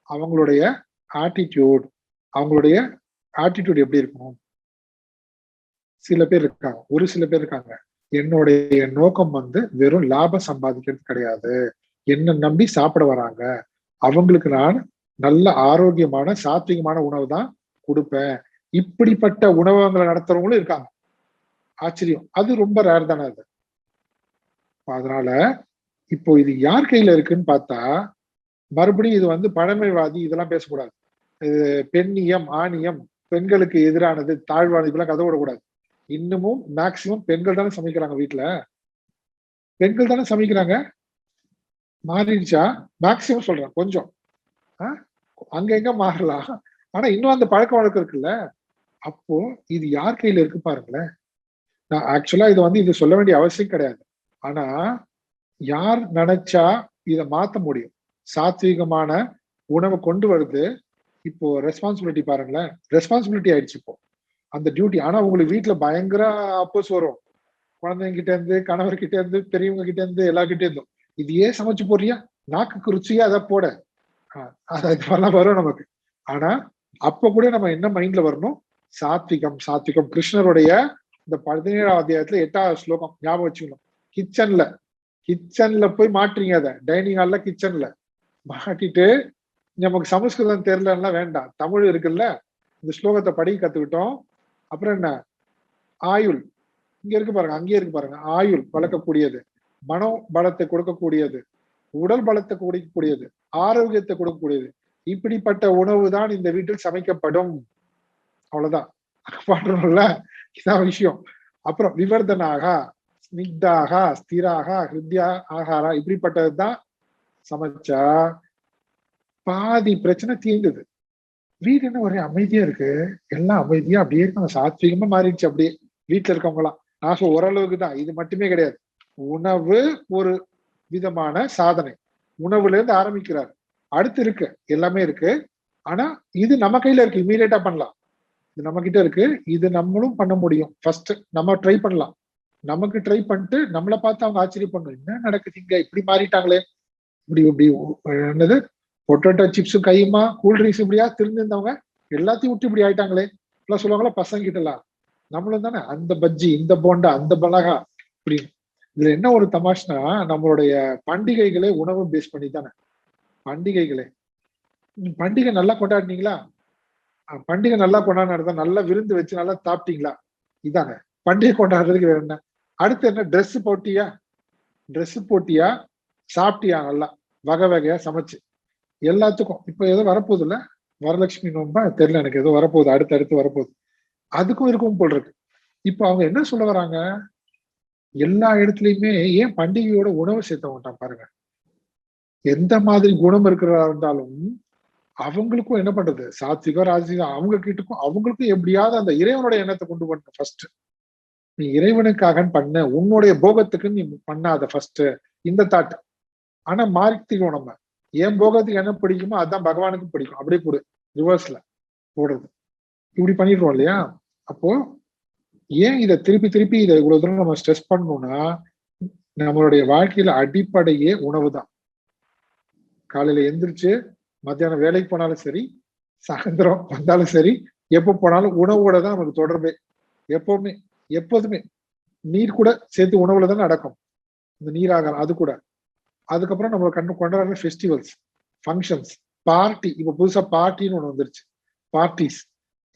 அவங்களுடைய ஆட்டிடியூட் எப்படி இருக்கணும். சில பேர் இருக்காங்க, ஒரு சில பேர் இருக்காங்க, என்னுடைய நோக்கம் வந்து வெறும் லாபம் சம்பாதிக்கிறது கிடையாது, என்ன நம்பி சாப்பிட வராங்க, அவங்களுக்கு நான் நல்ல ஆரோக்கியமான சாத்விகமான உணவு தான் கொடுப்பேன். இப்படிப்பட்ட உணவகங்களை நடத்துறவங்களும் இருக்காங்க. ஆச்சரியம், அது ரொம்ப ரேர் தானே அது. அதனால இப்போ இது யார் கையில இருக்குன்னு பார்த்தா, மறுபடியும் இது வந்து பழமைவாதி இதெல்லாம் பேசக்கூடாது. இது பெண்ணியம், ஆணியம், பெண்களுக்கு எதிரானது, தாழ்வானது, இதெல்லாம் கதை விடக்கூடாது. இன்னமும் மேக்சிமம் பெண்கள் தானே சமைக்கிறாங்க வீட்டுல, பெண்கள் தானே சமைக்கிறாங்க. மாறிடுச்சா? மேக்சிமம் சொல்றேன், கொஞ்சம் அங்க எங்க மாறலாம், ஆனா இன்னும் அந்த பழக்க வழக்கம் இருக்குல்ல. அப்போ இது யார் கையில இருக்கு பாருங்களேன். நான் ஆக்சுவலா இது சொல்ல வேண்டிய அவசியம் கிடையாது. ஆனா யார் நினைச்சா இதை மாத்த முடியும். சாத்வீகமான உணவை கொண்டு வருது. இப்போ ரெஸ்பான்சிபிலிட்டி பாருங்களேன், ரெஸ்பான்சிபிலிட்டி ஆயிடுச்சு இப்போ அந்த டியூட்டி. ஆனா உங்களுக்கு வீட்டுல பயங்கர அப்போஸ் வரும், குழந்தைங்க கிட்ட இருந்து, கணவர் கிட்ட இருந்து, பெரியவங்க கிட்ட இருந்து, எல்லார்கிட்ட இருந்தும். இது ஏன் சமைச்சு போடுறியா, நாக்குக்கு ருச்சியா அதை போட, அதெல்லாம் வரும் நமக்கு. ஆனா அப்ப கூட நம்ம என்ன மைண்ட்ல வரணும், சாத்விகம். கிருஷ்ணருடைய இந்த 17ஆம் அத்தியாயத்துல 8வது ஸ்லோகம் ஞாபகம் வச்சுக்கணும். கிச்சன்ல போய் மாட்டுறீங்க, அதை டைனிங் ஹால்ல கிச்சன்ல மாட்டிட்டு, நமக்கு சமஸ்கிருதம் தெரியலன்னா வேண்டாம், தமிழ் இருக்குல்ல, இந்த ஸ்லோகத்தை படிக்க கத்துக்கிட்டோம். அப்புறம் என்ன, ஆயுள் இங்க இருக்கு பாருங்க, அங்கேயே இருக்கு பாருங்க. ஆயுள் வளர்க்கக்கூடியது, மனோ பலத்தை கொடுக்கக்கூடியது, உடல் பலத்தை கொடுக்கக்கூடியது, ஆரோக்கியத்தை கொடுக்கக்கூடியது, இப்படிப்பட்ட உணவு தான் இந்த வீட்டில் சமைக்கப்படும். அவ்வளவுதான் பாடுறோம்ல, இதான் விஷயம். அப்புறம் விவர்தனாக, ஸ்னிக்தாக, ஸ்திராக, ஹிருத்யா ஆகாரா, இப்படிப்பட்டதுதான் சமைச்சா பாதி பிரச்சனை தீர்ந்தது. வீடு என்ன ஒரே அமைதியா இருக்கு, எல்லாம் அமைதியா அப்படியே இருக்கு, சாத்வீகமா மாறிடுச்சு அப்படியே வீட்டுல இருக்கவங்க எல்லாம். நான் ஓரளவுக்கு தான், இது மட்டுமே கிடையாது. உணவு ஒரு விதமான சாதனை, உணவுல இருந்து ஆரம்பிக்கிறார். அடுத்து இருக்கு, எல்லாமே இருக்கு. ஆனா இது நம்ம கையில இருக்கு, இமீடியட்டா பண்ணலாம். இது நம்ம கிட்ட இருக்கு, இது நம்மளும் பண்ண முடியும். ஃபர்ஸ்ட் நம்ம ட்ரை பண்ணலாம். நமக்கு ட்ரை பண்ணிட்டு நம்மளை பார்த்து அவங்க ஆச்சரியப்படணும், என்ன நடக்குது இங்க, இப்படி மாறிட்டாங்களே, இப்படி இப்படி என்னது பொட்டேட்டோ சிப்ஸும் கையுமா கூல்ட்ரிங்க்ஸ் இப்படியா திருந்திருந்தவங்க எல்லாத்தையும் விட்டு இப்படி ஆயிட்டாங்களே எல்லாம் சொல்லுவாங்களா பசங்க கிட்ட எல்லாம். நம்மளும் தானே அந்த பஜ்ஜி, இந்த போண்டா, அந்த பலகா இப்படி. இதுல என்ன ஒரு தமாஷ்னா, நம்மளுடைய பண்டிகைகளே உணவு பேஸ் பண்ணி தானே பண்டிகைகளே. பண்டிகை நல்லா கொண்டாடினீங்களா, பண்டிகை நல்லா கொண்டாடுறதா, நல்லா விருந்து வச்சு நல்லா சாப்பிட்டீங்களா, இதாங்க பண்டிகை கொண்டாடுறதுக்கு. வேற என்ன? அடுத்து என்ன, ட்ரெஸ் போட்டியா, ட்ரெஸ் போட்டியா, சாப்பிட்டியா, நல்லா வகை வகையா சமைச்சு எல்லாத்துக்கும். இப்ப ஏதோ வரப்போகுது இல்ல, வரலட்சுமி நோம்பா தெரியல எனக்கு, ஏதோ வரப்போகுது, அடுத்து வரப்போகுது, அதுக்கும் இருக்கும் போல் இருக்கு. இப்ப அவங்க என்ன சொல்ல வராங்க, எல்லா இடத்துலயுமே ஏன் பண்டிகையோட உணவு சேர்த்த மாட்டான் பாருங்க. எந்த மாதிரி குணம் இருக்கிறதா இருந்தாலும் அவங்களுக்கும் என்ன பண்றது, சாத்விகம் ராஜசிகம், அவங்க கிட்டக்கும் அவங்களுக்கும் எப்படியாவது அந்த இறைவனோட எண்ணத்தை கொண்டு வரணும் ஃபர்ஸ்ட். நீ இறைவனுக்காக பண்ண, உன்னுடைய போகத்துக்கு நீ பண்ணாத ஃபர்ஸ்ட், இந்த தாட். ஆனா மாறித்திக்கணும், நம்ம என் போகத்துக்கு என்ன பிடிக்குமோ அதான் பகவானுக்கும் பிடிக்கும், அப்படியே போடு, ரிவர்ஸ்ல போடுறது, இப்படி பண்ணிடுறோம் இல்லையா. அப்போ ஏன் இதை திருப்பி திருப்பி இதை இவ்வளவு தூரம் நம்ம ஸ்ட்ரெஸ் பண்ணணும்னா, நம்மளுடைய வாழ்க்கையில அடிப்படையே உணவு தான். காலையில எந்திரிச்சு மத்தியானம் வேலைக்கு போனாலும் சரி, சாயந்தரம் வந்தாலும் சரி, எப்போ போனாலும் உணவோட தான் நமக்கு தொடர்பே. எப்பவுமே எப்போதுமே நீர் கூட சேர்த்து உணவுல தான் நடக்கும், இந்த நீராகாரம் அது கூட. அதுக்கப்புறம் நம்ம கொண்டாடுற ஃபெஸ்டிவல்ஸ், ஃபங்க்ஷன்ஸ், பார்ட்டி. இப்ப புதுசா பார்ட்டின்னு ஒண்ணு வந்துருச்சு, பார்ட்டிஸ்.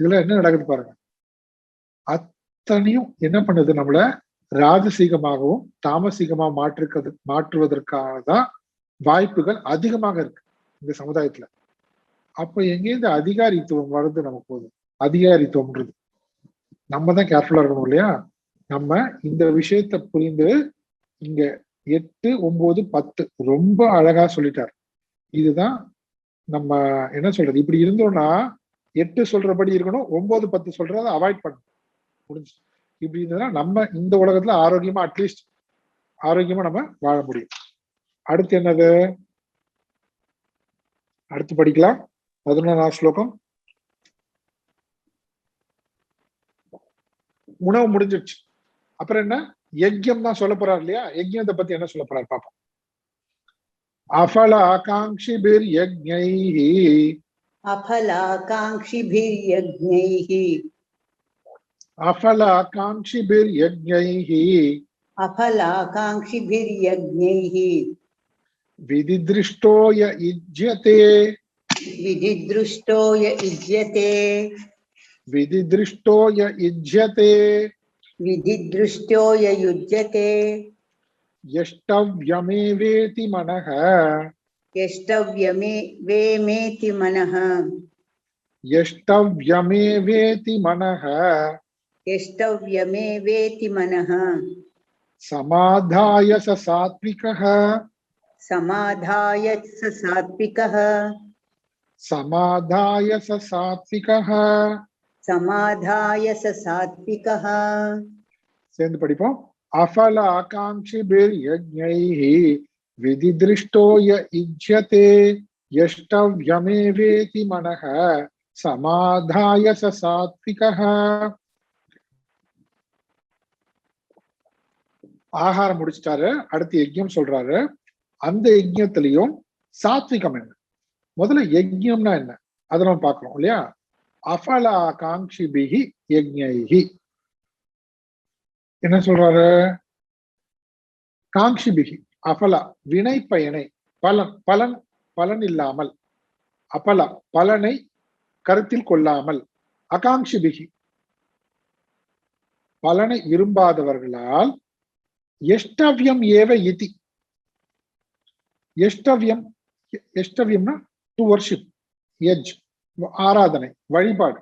இதுல என்ன நடக்குது பாருங்க, அத்தனையும் என்ன பண்ணுது, நம்மள ராஜசீகமாகவும் தாமசீகமா மாற்றுவதற்காக தான் வாய்ப்புகள் அதிகமாக இருக்கு இந்த சமுதாயத்துல. அப்ப எங்கேருந்து அதிகாரித்துவம் வருது நமக்கு? போகுது அதிகாரித்துவம்ன்றது. நம்ம தான் கேர்ஃபுல்லா இருக்கணும் இல்லையா. நம்ம இந்த விஷயத்த புரிந்து இங்க 8, 9, 10 ரொம்ப அழகா சொல்லிட்டார். இதுதான் நம்ம என்ன சொல்றது, இப்படி இருந்தோம்னா 8 சொல்றபடி இருக்கணும், 9, 10 சொல்றத அவாய்ட் பண்ணணும், முடிஞ்சு. இப்படி இருந்ததுன்னா நம்ம இந்த உலகத்துல ஆரோக்கியமா, அட்லீஸ்ட் ஆரோக்கியமா நம்ம வாழ முடியும். அடுத்து என்னது, அடுத்து படிக்கலாம் 11ஆம் ஸ்லோகம். உணவு முடிஞ்சிருச்சு, அப்புறம் என்ன, யஜ்யம் தான் சொல்ல போறாரு இல்லையா. யஜ்யத்தை பத்தி என்ன சொல்ல போறாரு பாப்போம். அஃபலாகாங்ஷிபிர் யஜ்ஞைஹி, अफलाकाङ्क्षिभिर्यज्ञैः அஃபலாகாங்ஷிபிர் யஜ்ஞைஹி अफलाकाङ्क्षिभिर्यज्ञैः விதிதிருஷ்டோ ய யுஜ்யதே, विधिदृष्टो य युज्यते விதிதிருஷ்டோ ய யுஜ்யதே, विधिदृष्टो य युज्यते யஷ்டவ்யமேவேதி மனஹ, यष्टव्यमेवेति मनः யஷ்டவ்யமேவேதி மனஹ, यष्टव्यमेवेति मनः சமாதாய ச சாத்விகஹ, समाधाय स सात्विकः சமாதாய ச சாத்விகஹ. समाधाय स सात्विकः சேர்ந்து படிப்போம். அஃபல ஆகாங்ஷிபிர் யஜ்ஞைஹி விதிதிருஷ்டோ ய யுஜ்யதே, யஷ்டவ்யமேவேதி மனஹ, சமாதாய ச சாத்விகஹ. ஆகாரம் முடிச்சிட்டாரு, அடுத்து யஜ்யம் சொல்றாரு. அந்த யஜ்யத்திலையும் சாத்விகம் என்ன, முதல்ல யஜ்யம்னா என்ன அதை நம்ம பார்க்கணும் இல்லையா. அஃபலாகாங்ஷிபிஹி யஜ்ஞைஹி என்ன சொல்றாரு, காங்ஷிபிகி அபலா வினை பயனை, பலன் பலன் பலன் இல்லாமல், அபலா பலனை கருத்தில் கொள்ளாமல், அகாங்ஷிபிகி பலனை விரும்பாதவர்களால், எஷ்டவ்யம் ஏவ இதி, எஷ்டவ்யம் எஷ்டவ்யம்னா டு வர்ஷிப், எஜ் ஆராதனை வழிபாடு,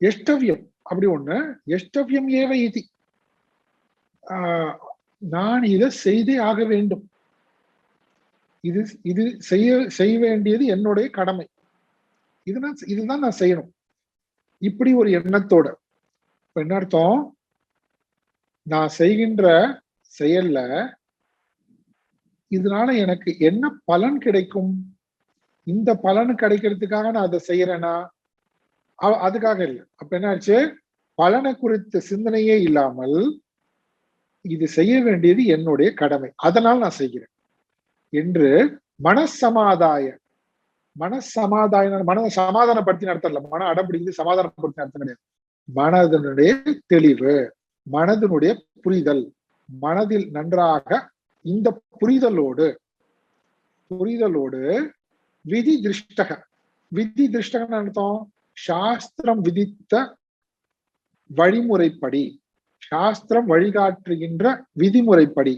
எஷ்டவ்யம் அப்படி ஒண்ணு, எஷ்டவ்யம் ஏவ இதி நான் இதை செய்தே ஆக வேண்டும், இது இது செய்ய வேண்டியது என்னுடைய கடமை, இதுதான் நான் செய்யணும், இப்படி ஒரு எண்ணத்தோட. என்ன அர்த்தம், நான் செய்கின்ற செயல்ல இதனால எனக்கு என்ன பலன் கிடைக்கும், இந்த பலன் கிடைக்கிறதுக்காக நான் அதை செய்யறேன்னா அதுக்காக இல்லை. அப்ப என்ன ஆச்சு, பலனை குறித்த சிந்தனையே இல்லாமல் இது செய்ய வேண்டியது என்னுடைய கடமை, அதனால் நான் செய்கிறேன் என்று மனசமாதாய மனதை சமாதானப்படுத்தி நடத்தல, மன அடம்பிடிக்குது சமாதானப்படுத்தி நடத்த கிடையாது. மனதனுடைய தெளிவு, மனதனுடைய புரிதல், மனதில் நன்றாக இந்த புரிதலோடு விதி திருஷ்டகன்னு அர்த்தம், சாஸ்திரம் விதித்த வழிமுறைப்படி, சாஸ்திரம் வழிகாட்டுகின்ற விதிமுறைப்படி,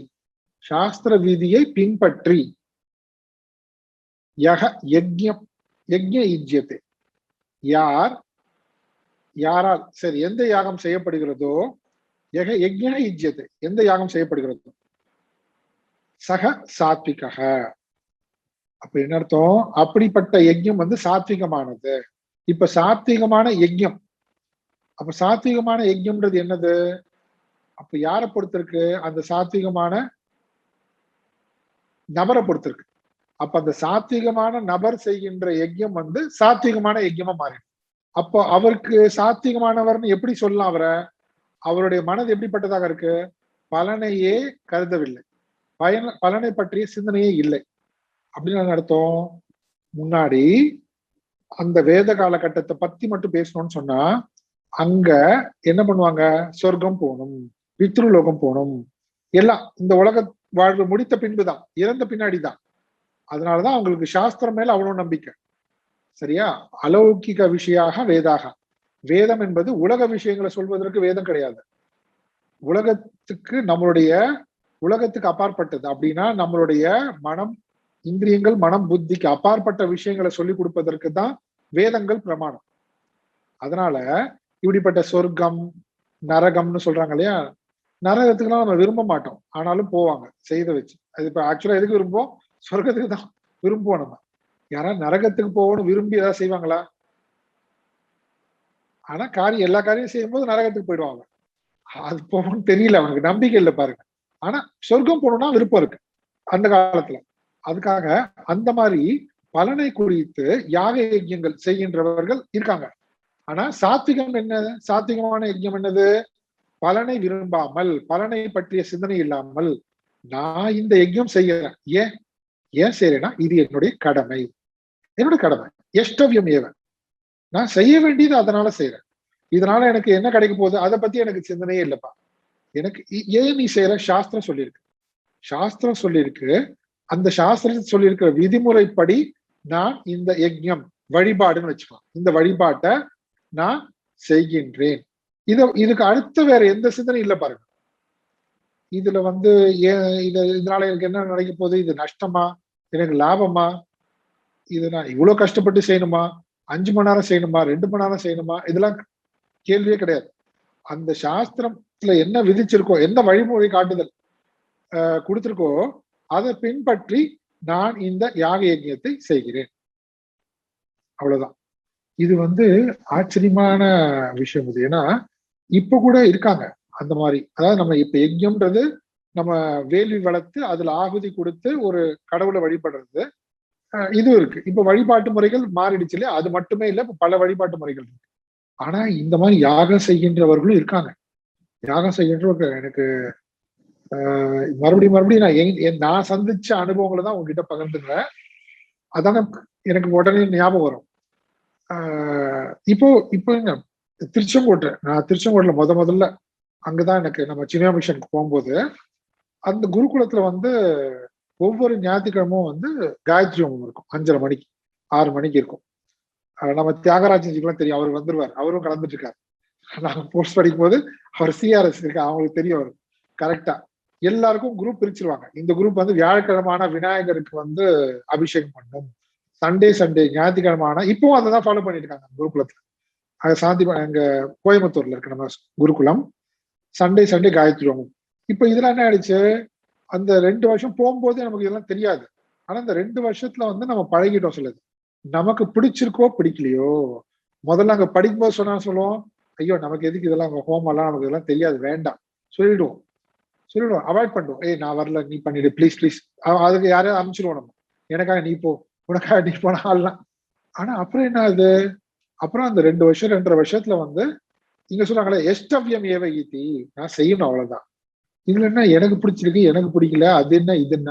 சாஸ்திர விதியை பின்பற்றி யாரால் சரி எந்த யாகம் செய்யப்படுகிறதோ, எந்த யாகம் செய்யப்படுகிறதோ சக சாத்விக. அப்ப என்ன அர்த்தம், அப்படிப்பட்ட யஜ்யம் வந்து சாத்விகமானது. இப்ப சாத்விகமான யஜ்யம், அப்ப சாத்விகமான யஜ்யம்ன்றது என்னது, அப்ப யாரை பொறுத்திருக்கு, அந்த சாத்விகமான நபரை பொறுத்திருக்கு. அப்ப அந்த சாத்விகமான நபர் செய்கின்ற யஜ்யம் வந்து சாத்விகமான யஜ்யமா மாறிடும். அப்போ அவருக்கு சாத்விகமானவர்னு எப்படி சொல்லலாம் அவரை, அவருடைய மனது எப்படிப்பட்டதாக இருக்கு, பலனையே கருதவில்லை, பலனை பற்றிய சிந்தனையே இல்லை அப்படின்னு அர்த்தம். முன்னாடி அந்த வேத காலகட்டத்தை பத்தி மட்டும் பேசணும்னு சொன்னா, அங்க என்ன பண்ணுவாங்க, சொர்க்கம் போகணும், பித்ருலோகம் போகணும், எல்லாம் இந்த உலக வாழ்வு முடித்த பின்புதான், இறந்த பின்னாடிதான். அதனாலதான் அவங்களுக்கு சாஸ்திரம் மேல அவ்வளவு நம்பிக்கை. சரியா, அலௌகிக விஷயாக வேதாக. வேதம் என்பது உலக விஷயங்களை சொல்வதற்கு வேதம் கிடையாது, உலகத்துக்கு நம்மளுடைய உலகத்துக்கு அப்பாற்பட்டது. அப்படின்னா நம்மளுடைய மனம், இந்திரியங்கள், மனம், புத்திக்கு அப்பாற்பட்ட விஷயங்களை சொல்லி கொடுப்பதற்கு தான் வேதங்கள் பிரமாணம். அதனால இப்படிப்பட்ட சொர்க்கம் நரகம்னு சொல்றாங்க இல்லையா, நரகத்துக்குலாம் நம்ம விரும்ப மாட்டோம், ஆனாலும் போவாங்க செய்த வச்சு. அது இப்ப ஆக்சுவலா எதுக்கு விரும்புவோம், சொர்க்கத்துக்கு தான் விரும்புவோம். நம்ம யாராவது நரகத்துக்கு போகணும் விரும்பி ஏதாவது செய்வாங்களா, ஆனா எல்லா காரியம் செய்யும் போது நரகத்துக்கு போயிடுவாங்க, அது போகணும்னு தெரியல, அவனுக்கு நம்பிக்கை இல்லை பாருங்க. ஆனா சொர்க்கம் போகணும்னா விருப்பம் இருக்கு அந்த காலத்துல. அதுக்காக அந்த மாதிரி பலனை குறித்து யாக யஜ்யங்கள் செய்கின்றவர்கள் இருக்காங்க. ஆனா சாத்விகம் என்ன, சாத்விகமான யஜ்யம் என்னது, பலனை விரும்பாமல், பலனை பற்றிய சிந்தனை இல்லாமல் நான் இந்த யஜ்யம் செய்யறேன். ஏன் செய்யறேன்னா இது என்னுடைய கடமை, எஷ்டவியம் ஏவ, நான் செய்ய வேண்டியது அதனால செய்யறேன். இதனால எனக்கு என்ன கிடைக்க போகுது அதை பத்தி எனக்கு சிந்தனையே இல்லப்பா. எனக்கு ஏன் நீ செய்யற, சாஸ்திரம் சொல்லியிருக்கு, அந்த சாஸ்திரத்தில் சொல்லியிருக்கிற விதிமுறைப்படி நான் இந்த யஜ்யம் வழிபாடுன்னு வச்சுக்கலாம், இந்த வழிபாட்டை நான் செய்கின்றேன். இதுக்கு அடுத்த வேற எந்த சிந்தனை இல்லை பாருங்க. இதுல வந்து இதனால எனக்கு என்ன நடக்க போகுது, இது நஷ்டமா, எனக்கு லாபமா, இது நான் இவ்வளவு கஷ்டப்பட்டு செய்யணுமா, 5 மணி நேரம் செய்யணுமா, 2 மணி நேரம் செய்யணுமா, இதெல்லாம் கேள்வியே கிடையாது. அந்த சாஸ்திரத்துல என்ன விதிச்சிருக்கோ, என்ன வழிமுறை காட்டுதல் கொடுத்திருக்கோ அதை பின்பற்றி நான் இந்த யாக யஜ்யத்தை செய்கிறேன், அவ்வளவுதான். இது வந்து ஆச்சரியமான விஷயம் இது. ஏன்னா இப்ப கூட இருக்காங்க அந்த மாதிரி, அதாவது நம்ம இப்ப யஜ்யம்ன்றது நம்ம வேள்வி வளர்த்து அதுல ஆகுதி கொடுத்து ஒரு கடவுளை வழிபடுறது, இது இருக்கு. இப்ப வழிபாட்டு முறைகள் மாறிடுச்சு இல்லையா, அது மட்டுமே இல்லை, இப்ப பல வழிபாட்டு முறைகள் இருக்கு. ஆனா இந்த மாதிரி யாகம் செய்கின்றவர்களும் இருக்காங்க. யாகம் செய்கின்றவர்கள் எனக்கு மறுபடியும் நான் சந்திச்ச அனுபவங்களை தான் உங்ககிட்ட பகிர்ந்துக்கிறேன். அதான எனக்கு உடனே ஞாபகம் வரும். இப்போ நான் திருச்செங்கோட்டுல முதல்ல அங்கதான் எனக்கு நம்ம சின்ன மிஷனுக்கு போகும்போது அந்த குருகுலத்துல வந்து ஒவ்வொரு ஞாயிற்றுக்கிழமும் வந்து காயத்ரி ஹோமம் இருக்கும், 5:30 மணிக்கு 6 மணிக்கு இருக்கும். நம்ம தியாகராஜன்ஜிக்கெல்லாம் தெரியும், அவர் வந்துருவார், அவரும் கலந்துட்டு இருக்காரு. நாங்க போஸ்ட் படிக்கும் போது அவர் சிஆர்எஸ் இருக்கு, அவங்களுக்கு தெரியும். அவர் கரெக்டா எல்லாருக்கும் குரூப் பிரிச்சிருவாங்க. இந்த குரூப் வந்து வியாழக்கிழமான விநாயகருக்கு வந்து அபிஷேகம் பண்ணும், சண்டே ஞாயிற்றுக்கிழமான இப்பவும் அதை தான் ஃபாலோ பண்ணிட்டு இருக்காங்க குருகுலத்துல. அங்க அங்க கோயம்புத்தூர்ல இருக்கு நம்ம குருகுலம். சண்டே காயத்ரி ஹோமம். இப்ப இதெல்லாம் என்ன ஆயிடுச்சு, அந்த 2 வருஷம் போகும்போது நமக்கு இதெல்லாம் தெரியாது. ஆனா இந்த 2 வருஷத்துல வந்து நம்ம பழகிட்டோம். சொல்லுது நமக்கு பிடிச்சிருக்கோ பிடிக்கலையோ, முதல்ல அங்க படிக்கும்போது சொல்லுவோம், ஐயோ நமக்கு எதுக்கு இதெல்லாம் ஹோம் எல்லாம், நமக்கு இதெல்லாம் தெரியாது, வேண்டாம் சொல்லிடுவோம், அவாய்ட் பண்ணுவோம். நான் வரல, நீ பண்ணிடு ப்ளீஸ், அதுக்கு யாரையாவது அனுப்பிச்சிருவோம் நம்ம, எனக்காக நீ போ, உனக்காக நீ போன ஆள்லாம். ஆனா அப்புறம் என்ன ஆகுது? அப்புறம் அந்த 2 வருஷம் 2.5 வருஷத்துல வந்து இங்க சொல்றாங்களே எஸ்டவ்யம் ஏவ ஈத்தி, நான் செய்யணும் அவ்வளவுதான். இதுல என்ன எனக்கு பிடிச்சிருக்கு எனக்கு பிடிக்கல அது என்ன இது என்ன,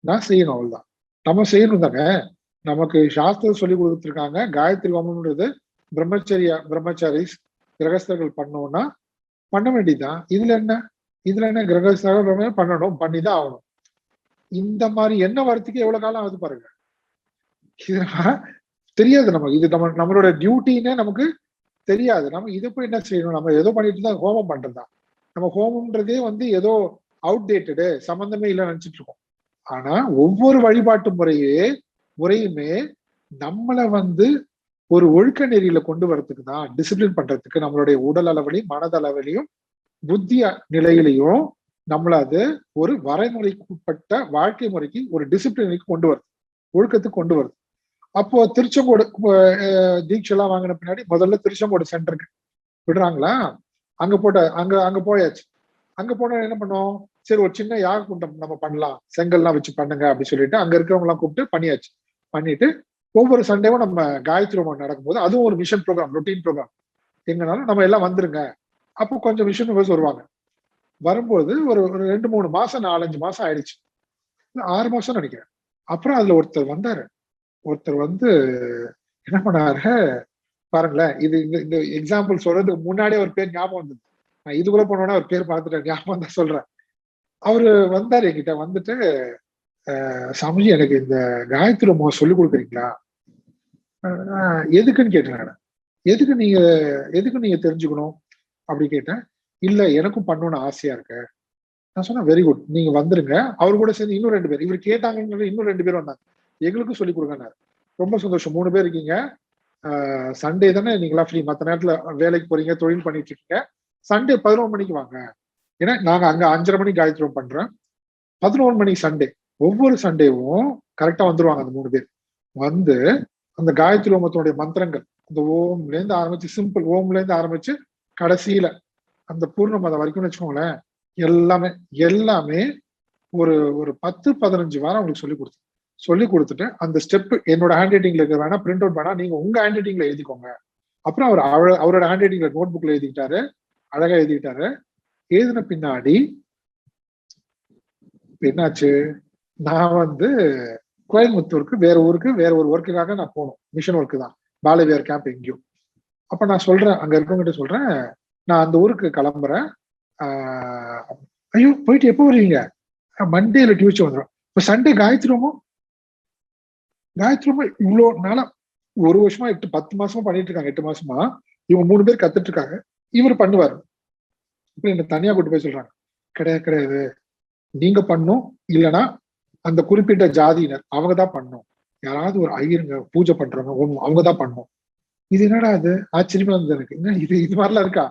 நான் செய்யணும் அவ்வளவுதான். நம்ம செய்யணும் தானே. நமக்கு சாஸ்திரம் சொல்லி கொடுத்துருக்காங்க காயத்ரி ஹோமம்ன்றது பிரம்மச்சாரிஸ் கிரகஸ்தர்கள் பண்ணோம்னா பண்ண வேண்டியதுதான். இதுல என்ன கிரகஸ்தர்கள் பண்ணணும், பண்ணிதான் ஆகணும். இந்த மாதிரி என்ன வரத்துக்கு எவ்வளவு காலம் ஆகுது பாருங்க. இதெல்லாம் தெரியாது நமக்கு. இது நம்மளோட டியூட்டின்னு நமக்கு தெரியாது. நம்ம இது போய் என்ன செய்யணும், நம்ம ஏதோ பண்ணிட்டு தான் ஹோமம் பண்றதுதான். நம்ம ஹோமம்ன்றதே வந்து ஏதோ அவுடேட்டடு சம்பந்தமே இல்லை நினைச்சிட்டு இருக்கோம். ஆனா ஒவ்வொரு வழிபாட்டு முறையுமே நம்மளை வந்து ஒரு ஒழுக்க நெறியில கொண்டு வரதுக்கு தான், டிசிப்ளின் பண்றதுக்கு, நம்மளுடைய உடல் அளவிலையும் மனதளவிலையும் புத்தி நிலையிலையும் நம்மள அது ஒரு வரைமுறைக்குட்பட்ட வாழ்க்கை முறைக்கு ஒரு டிசிப்ளினுக்கு கொண்டு வருது, ஒழுக்கத்துக்கு கொண்டு வருது. அப்போ திருச்செங்கோடு தீட்செல்லாம் வாங்கின பின்னாடி முதல்ல திருச்செங்கோடு சென்டருக்கு விடுறாங்களா, அங்க போயாச்சு. அங்க போனா என்ன பண்ணோம், சரி ஒரு சின்ன யாக குண்டம் நம்ம பண்ணலாம், செங்கல்லாம் வச்சு பண்ணுங்க அப்படின்னு சொல்லிட்டு அங்க இருக்கிறவங்க எல்லாம் கூப்பிட்டு பண்ணியாச்சு. பண்ணிட்டு ஒவ்வொரு சண்டேவும் நம்ம காயத்ரி ஹோமம் நடக்கும்போது அதுவும் ஒரு மிஷன் ப்ரோக்ராம், ரொட்டீன் ப்ரோக்ராம். எங்கனாலும் நம்ம எல்லாம் வந்துருங்க. அப்போ கொஞ்சம் மிஷன் வருவாங்க. வரும்போது ஒரு 2-3 மாசம் 4-5 மாசம் ஆயிடுச்சு, 6 மாசம் நினைக்கிறேன். அப்புறம் அதுல ஒருத்தர் வந்து என்ன பண்ணாரு பாருங்களேன். இது இந்த எக்ஸாம்பிள் சொல்றதுக்கு முன்னாடியே ஒரு பேர் ஞாபகம் வந்தது. நான் இது கூட போனோன்னா ஒரு பேர் பார்த்துட்டேன், ஞாபகம் தான் சொல்றேன். அவரு வந்தாரு என்கிட்ட வந்துட்டு, சாமிஜி எனக்கு இந்த காயத்ரி ஹோமம் சொல்லி கொடுக்குறீங்களா, எதுக்குன்னு கேட்டேன். எதுக்கு நீங்க தெரிஞ்சுக்கணும் அப்படி கேட்டேன். இல்ல எனக்கும் பண்ணணும்னு ஆசையா இருக்கு. நான் சொன்னேன் வெரி குட், நீங்க வந்துருங்க. அவரு கூட சேர்ந்து இன்னும் 2 பேர், இவர் கேட்டாங்கன்னு இன்னும் 2 பேர் வந்தாங்க, எங்களுக்கும் சொல்லி கொடுங்கன்னாரு. ரொம்ப சந்தோஷம், 3 பேர் இருக்கீங்க. சண்டே தானே நீங்களா ஃப்ரீ, மற்ற நேரத்துல வேலைக்கு போறீங்க, தொழில் பண்ணிட்டு இருக்கீங்க. சண்டே 11 மணிக்கு வாங்க. ஏன்னா நாங்க அங்க 5:30 மணிக்கு காயத்ரி ஹோமம் பண்றோம். 11 மணிக்கு சண்டே, ஒவ்வொரு சண்டேவும் கரெக்டா வந்துருவாங்க அந்த 3 பேர். வந்து அந்த காயத்ரி ஹோமத்தினுடைய மந்திரங்கள், அந்த ஓம்ல இருந்து ஆரம்பிச்சு, சிம்பிள் ஓம்ல இருந்து ஆரம்பிச்சு கடைசியில அந்த பூர்ணமதம் வரைக்கும் வச்சுக்கோங்களேன், எல்லாமே ஒரு 10-15 வாரம் அவங்களுக்கு சொல்லி கொடுத்துட்டு அந்த ஸ்டெப் என்னோட ஹேண்ட் ரைட்டிங்ல இருக்க வேணா பிரிண்ட் அவுட் வேணா நீங்க உங்க ஹேண்ட் ரைட்டிங்ல எழுதிக்கோங்க. அப்புறம் அவரோட ஹேண்ட் ரைட்டிங்ல நோட் புக்ல எழுதிக்கிட்டாரு, அழகா எழுதிக்கிட்டாரு. எழுதின பின்னாடி என்னாச்சு, நான் வந்து கோயம்புத்தூருக்கு வேற ஒரு ஒர்க்குக்காக நான் போகணும், மிஷன் ஒர்க்கு தான், பாலவியார் கேம்ப் எங்கேயும். அப்ப நான் சொல்றேன், அங்க இருக்கவங்கிட்ட சொல்றேன், நான் அந்த ஊருக்கு கிளம்புறேன். ஐயோ போயிட்டு எப்போ வருவீங்க? மண்டேல டியூஸ்டே வந்துடும். இப்ப சண்டே காயத்ரி ஹோமம் இவ்வளோ நாளா 1 வருஷமா 10 மாசமா பண்ணிட்டு இருக்காங்க, 8 மாசமா இவங்க 3 பேர் கத்துட்டு இருக்காங்க, இவர் பண்ணுவாரு. இப்ப என்ன தனியா கூட்டு போய் சொல்றாங்க, கிடையாது நீங்க பண்ணும், இல்லைன்னா அந்த குறிப்பிட்ட ஜாதியினர் அவங்க தான் பண்ணும், யாராவது ஒரு ஐயருங்க பூஜை பண்றவங்க அவங்க தான் பண்ணும். இது என்னடா அது, ஆச்சரியமா இருந்தது எனக்கு. என்ன இது மாதிரிலாம் இருக்கா,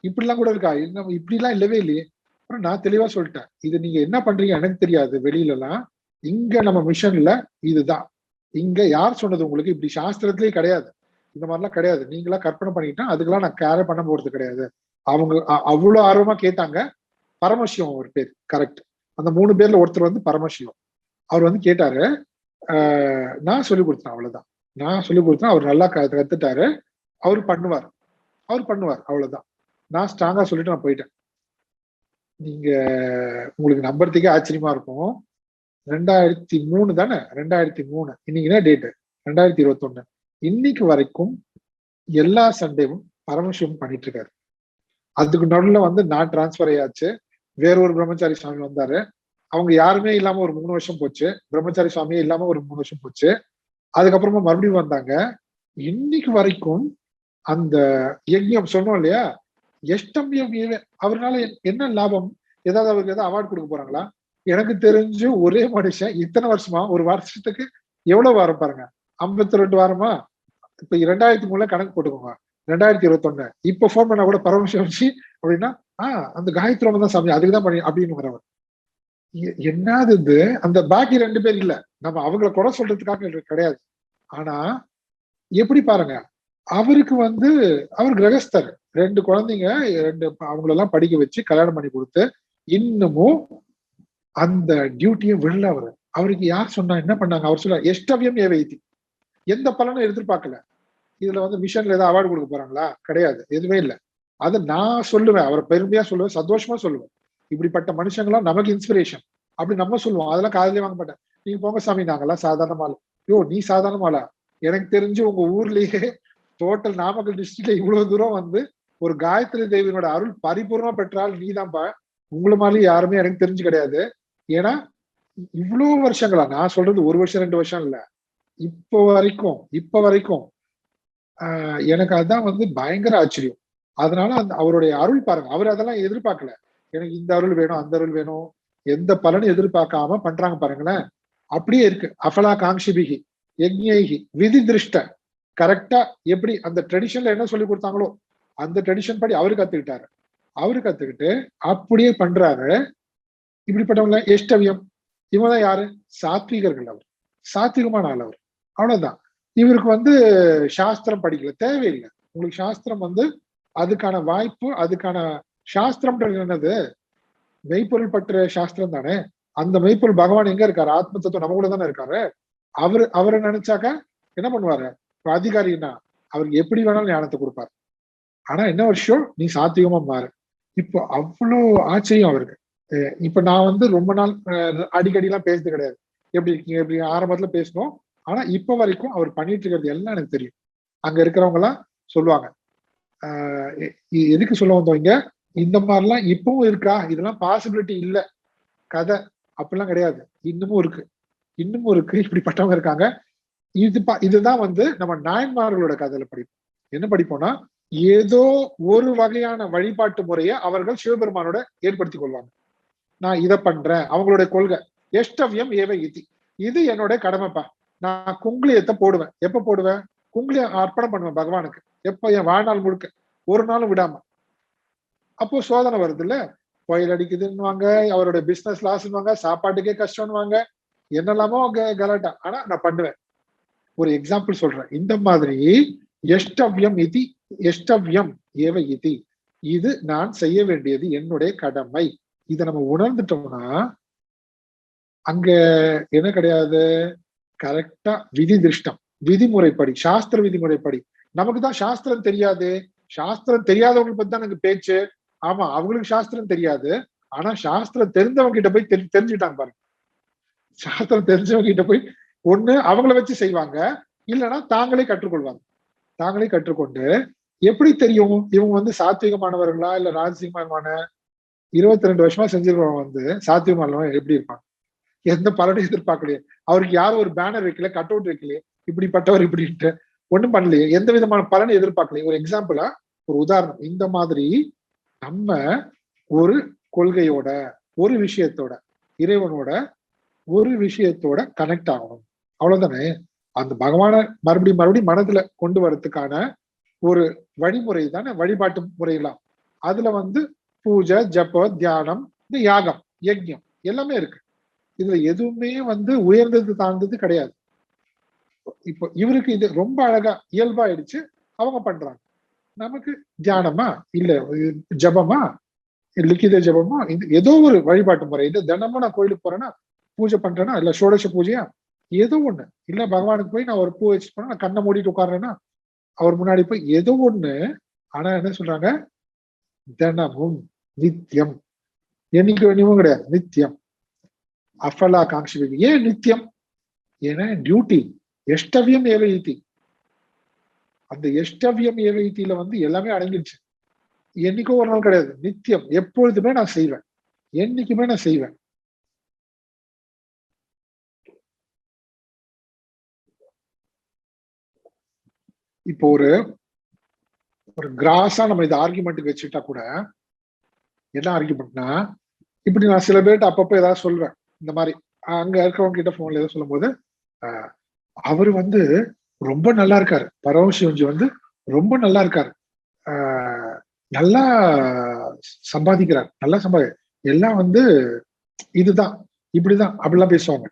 இப்படிலாம் கூட இருக்கா, நம்ம இப்படிலாம் இல்லவே இல்லையே. அப்புறம் நான் தெளிவா சொல்லிட்டேன், இது நீங்க என்ன பண்றீங்க எனக்கு தெரியாது வெளியில எல்லாம், இங்க நம்ம மிஷன்ல இதுதான். இங்க யார் சொன்னது உங்களுக்கு, இப்படி சாஸ்திரத்திலேயே கிடையாது, இந்த மாதிரிலாம் கிடையாது, நீங்களா கற்பனை பண்ணிக்கிட்டா அதுக்கெல்லாம் நான் கேர பண்ண போறது கிடையாது. அவங்க அவ்வளவு ஆர்வமா கேட்டாங்க. பரமசிவம் ஒரு பேர், கரெக்ட். அந்த 3 பேர்ல ஒருத்தர் வந்து பரமசிவம். அவர் வந்து கேட்டாரு, நான் சொல்லி கொடுத்தேன், அவ்வளவுதான். நான் சொல்லி கொடுத்தேன், அவர் நல்லா கத்துட்டாரு, அவர் பண்ணுவார் அவ்வளவுதான். நான் ஸ்ட்ராங்கா சொல்லிட்டு நான் போயிட்டேன். நீங்க உங்களுக்கு நம்புறதுக்கே ஆச்சரியமா இருக்கும், 2003 தானே, 2003 இன்னைக்கு என்ன டேட்டு, 2021, இன்னைக்கு வரைக்கும் எல்லா சண்டேவும் பரமசிவம் பண்ணிட்டு இருக்காரு. அதுக்கு நடுவுல வந்து நான் டிரான்ஸ்பர் ஆயாச்சு, வேற ஒரு பிரம்மச்சாரி சுவாமி வந்தாரு, அவங்க யாருமே இல்லாம ஒரு 3 வருஷம் போச்சு, பிரம்மச்சாரி சுவாமியே இல்லாம ஒரு 3 வருஷம் போச்சு. அதுக்கப்புறமா மறுபடியும் வந்தாங்க. இன்னைக்கு வரைக்கும் அந்த யஜ்யம் சொன்னோம் இல்லையா, எஷ்டமியம், அவரால் என்ன லாபம், ஏதாவது அவருக்கு ஏதாவது அவார்டு கொடுக்க போறாங்களா? எனக்கு தெரிஞ்சு ஒரே மனுஷன் இத்தனை வருஷமா, ஒரு வருஷத்துக்கு எவ்வளவு வாரம் பாருங்க, 52 வாரமா. இப்ப 2003 கணக்கு போட்டுக்கோங்க, 2021 இப்ப போன் பண்ணா கூட பரமசிவம்ஜி அப்படின்னா, அந்த காயத்ரி ஹோமம் தான் சாமி, அதுக்குதான் பண்ணி அப்படின்னு வரவர். என்னது இது, அந்த பாக்கி 2 பேர் இல்ல, நம்ம அவங்கள குறை சொல்றதுக்காக கிடையாது. ஆனா எப்படி பாருங்க, அவருக்கு வந்து அவர் கிரகஸ்தர், 2 குழந்தைங்க, அவங்களெல்லாம் படிக்க வச்சு கல்யாணம் பண்ணி கொடுத்து இன்னமும் அந்த டியூட்டியை விடல அவரு. அவருக்கு யார் சொன்னா, என்ன பண்ணாங்க? அவர் சொல்ல எஷ்டவியம் ஏவைத்தி, எந்த பலனும் எதிர்பார்க்கல. இதுல வந்து மிஷன்ல ஏதாவது அவார்டு கொடுக்க போறாங்களா? கிடையாது, எதுவுமே இல்லை. அதை நான் சொல்லுவேன், அவரை பெருமையா சொல்லுவேன், சந்தோஷமா சொல்லுவேன். இப்படிப்பட்ட மனுஷங்களாம் நமக்கு இன்ஸ்பிரேஷன் அப்படி நம்ம சொல்லுவோம். அதெல்லாம் காதலே வாங்க மாட்டேன். நீங்க போங்க சாமி, நாங்கெல்லாம் சாதாரணமால. யோ நீ சாதாரணமாலா? எனக்கு தெரிஞ்சு உங்க ஊர்லயே டோட்டல் நாமக்கல் டிஸ்ட்ரிக்ட்ல இவ்வளவு தூரம் வந்து ஒரு காயத்ரி தேவியோட அருள் பரிபூர்ணமா பெற்றால் நீதான்ப்பா. உங்களை மாதிரி யாருமே எனக்கு தெரிஞ்சு கிடையாது. ஏன்னா இவ்வளவு வருஷங்களா, நான் சொல்றது 1 வருஷம் 2 வருஷம் இல்ல, இப்ப வரைக்கும் எனக்கு அதான் வந்து பயங்கர ஆச்சரியம். அதனால அந்த அவருடைய அருள் பாருங்க, அவர் அதெல்லாம் எதிர்பார்க்கல. எனக்கு இந்த அருள் வேணும், அந்த அருள் வேணும், எந்த பலனும் எதிர்பார்க்காம பண்றாங்க பாருங்களேன். அப்படியே இருக்கு. அஃபலா காங்ஷிபிகி யஜ்ஞைகி விதி திருஷ்ட, கரெக்டா எப்படி அந்த ட்ரெடிஷன்ல என்ன சொல்லி கொடுத்தாங்களோ அந்த ட்ரெடிஷன் படி அவரு கத்துக்கிட்டாரு. அவரு கத்துக்கிட்டு அப்படியே பண்றாரு. இப்படிப்பட்டவங்க எஷ்டவியம், இவங்கதான் யாரு? சாத்விகர்கள். அவர் சாத்விகமான ஆள். அவர் அவ்வளவுதான். இவருக்கு வந்து சாஸ்திரம் படிக்கல, தேவையில்லை. உங்களுக்கு சாஸ்திரம் வந்து அதுக்கான வாய்ப்பு, அதுக்கான சாஸ்திரம்ன்றது என்னது? மெய்ப்பொருள் பற்ற சாஸ்திரம் தானே. அந்த மெய்ப்பொருள் பகவான் எங்க இருக்காரு? ஆத்ம தத்துவம் நம்ம கூட தானே இருக்காரு. அவரை நினைச்சாக்க என்ன பண்ணுவாரு? அதிகாரின்னா அவருக்கு எப்படி வேணாலும் ஞானத்தை கொடுப்பாரு. ஆனா என்ன விஷயம், நீ சாத்விகமா மாறு. இப்போ அவ்வளோ ஆச்சரியம் அவருக்கு. இப்ப நான் வந்து ரொம்ப நாள் அடிக்கடி எல்லாம் பேசுறது கிடையாது. எப்படி இருக்கீங்க, எப்படி ஆரம்பத்துல பேசணும். ஆனா இப்ப வரைக்கும் அவர் பண்ணிட்டு இருக்கிறது எல்லாம் எனக்கு தெரியும். அங்க இருக்கிறவங்க எல்லாம் சொல்லுவாங்க, எதுக்கு சொல்ல வந்தோம் இங்க, இந்த மாதிரிலாம் இப்பவும் இருக்கா, இதெல்லாம் பாசிபிலிட்டி இல்ல கதை அப்படிலாம் கிடையாது, இன்னமும் இருக்கு, இப்படிப்பட்டவங்க இருக்காங்க. இதுதான் வந்து நம்ம நாயன்மார்களோட கதையில படிப்போம். என்ன படிப்போம்னா, ஏதோ ஒரு வகையான வழிபாட்டு முறையை அவர்கள் சிவபெருமானோட ஏற்படுத்திக் கொள்வாங்க. நான் இதை பண்றேன், அவங்களுடைய கொள்கை எஷ்டவியம் ஏவ இதி, இது என்னோட கடமைப்பா. நான் குங்குளியத்தை போடுவேன். எப்ப போடுவேன்? குங்குளியம் அர்ப்பணம் பண்ணுவேன் பகவானுக்கு. எப்ப? என் வாழ்நாள் முழுக்க, ஒரு நாளும் விடாம. அப்போ சோதனை வருது இல்ல, புயல் அடிக்குதுன்னுவாங்க, அவரோட பிசினஸ் லாஸ்ன்னுவாங்க, சாப்பாட்டுக்கே கஷ்டம்னுவாங்க, என்னெல்லாமோ கலாட்டா. ஆனா நான் பண்ணுவேன். ஒரு எக்ஸாம்பிள் சொல்றேன். இந்த மாதிரி எஷ்டவியம் இதி, எஷ்டவியம் ஏவ இதி, இது நான் செய்ய வேண்டியது, என்னுடைய கடமை. இதை நம்ம உணர்ந்துட்டோம்னா அங்க என்ன கிடையாது, கரெக்டா விதி திருஷ்டம், விதிமுறைப்படி, சாஸ்திர விதிமுறைப்படி. நமக்கு தான் சாஸ்திரம் தெரியாது. சாஸ்திரம் தெரியாதவங்களை பத்தி தான் எனக்கு பேச்சு. ஆமா, அவங்களுக்கு சாஸ்திரம் தெரியாது. ஆனா சாஸ்திரம் தெரிஞ்சவங்க கிட்ட போய் தெரிஞ்சுக்கிட்டாங்க பாருங்க. சாஸ்திரம் தெரிஞ்சவங்க கிட்ட போய் ஒண்ணு அவங்கள வச்சு செய்வாங்க, இல்லைன்னா தாங்களே கற்றுக்கொள்வாங்க. தாங்களே கற்றுக்கொண்டு எப்படி தெரியும் இவங்க வந்து சாத்விகமானவர்களா இல்ல ராஜசிகமான? 22 வருஷமா செஞ்சிருக்கவங்க வந்து சாத்விகமானவங்க எப்படி இருப்பாங்க? எந்த பலனையும் எதிர்பார்க்கலையே. அவருக்கு யாரும் ஒரு பேனர் வைக்கல, கட் அவுட் வைக்கலையே, இப்படிப்பட்டவர் இப்படின்ட்டு ஒண்ணும் பண்ணலையே, எந்த விதமான பலனை எதிர்பார்க்கலையே. ஒரு எக்ஸாம்பிளா, ஒரு உதாரணம். இந்த மாதிரி நம்ம ஒரு கொள்கையோட, ஒரு விஷயத்தோட, இறைவனோட ஒரு விஷயத்தோட கனெக்ட் ஆகணும். அவ்வளவுதானே. அந்த பகவான மறுபடியும் மனதுல கொண்டு வரதுக்கான ஒரு வழிமுறை தானே வழிபாட்டு முறையெல்லாம். அதுல வந்து பூஜை, ஜப, தியானம், இந்த யாகம், யஜ்யம் எல்லாமே இருக்கு. இதுல எதுவுமே வந்து உயர்ந்தது தாழ்ந்தது கிடையாது. இப்போ இவருக்கு இது ரொம்ப அழகா இயல்பாயிடுச்சு, அவங்க பண்றாங்க. நமக்கு தியானமா இல்ல ஜபமா, லிখিத ஜபமா, ஏதோ ஒரு வழிபாட்டு முறை. இது தினமும் நான் கோயிலுக்கு போறேன்னா, பூஜை பண்றேன்னா, இல்ல ஷோடச பூஜையா, ஏதோ ஒண்ணு. இல்ல பகவானுக்கு போய் நான் ஒரு பூ வச்சு போனா, நான் கண்ணை மூடிட்டு உட்கார்றேன்னா அவர் முன்னாடி போய் ஏதோ ஒண்ணு. ஆனா என்ன சொல்றாங்க, தினமும், நித்தியம், என்னைக்கு வேணுமோ கிடையாது, நித்தியம். அஃபலா காங்ஷி. ஏன் நித்தியம்? ஏன்னா டியூட்டி, எஷ்டவியம் ஏவ இதி. அந்த எஷ்டவியம் ஏவ இதியில வந்து எல்லாமே அடங்கிடுச்சு. என்னைக்கோ ஒரு நாள் கிடையாது, நித்தியம், எப்பொழுதுமே நான் செய்வேன், என்னைக்குமே நான் செய்வேன். இப்போ ஒரு கிராஸா நம்ம இதை ஆர்குமெண்ட்டுக்கு வச்சுட்டா கூட, என்ன ஆர்குமெண்ட்னா, இப்படி நான் சில பேர்கிட்ட அப்பப்போ ஏதாவது சொல்றேன். இந்த மாதிரி அங்க இருக்கிறவங்க கிட்ட போன்ல ஏதாவது சொல்லும் போது, அவரு வந்து ரொம்ப நல்லா இருக்காரு, பரமசிவஞ்சி வந்து ரொம்ப நல்லா இருக்காரு, நல்லா சம்பாதிக்கிறார், நல்லா எல்லாம் வந்து இதுதான், இப்படிதான், அப்படிலாம் பேசுவாங்க.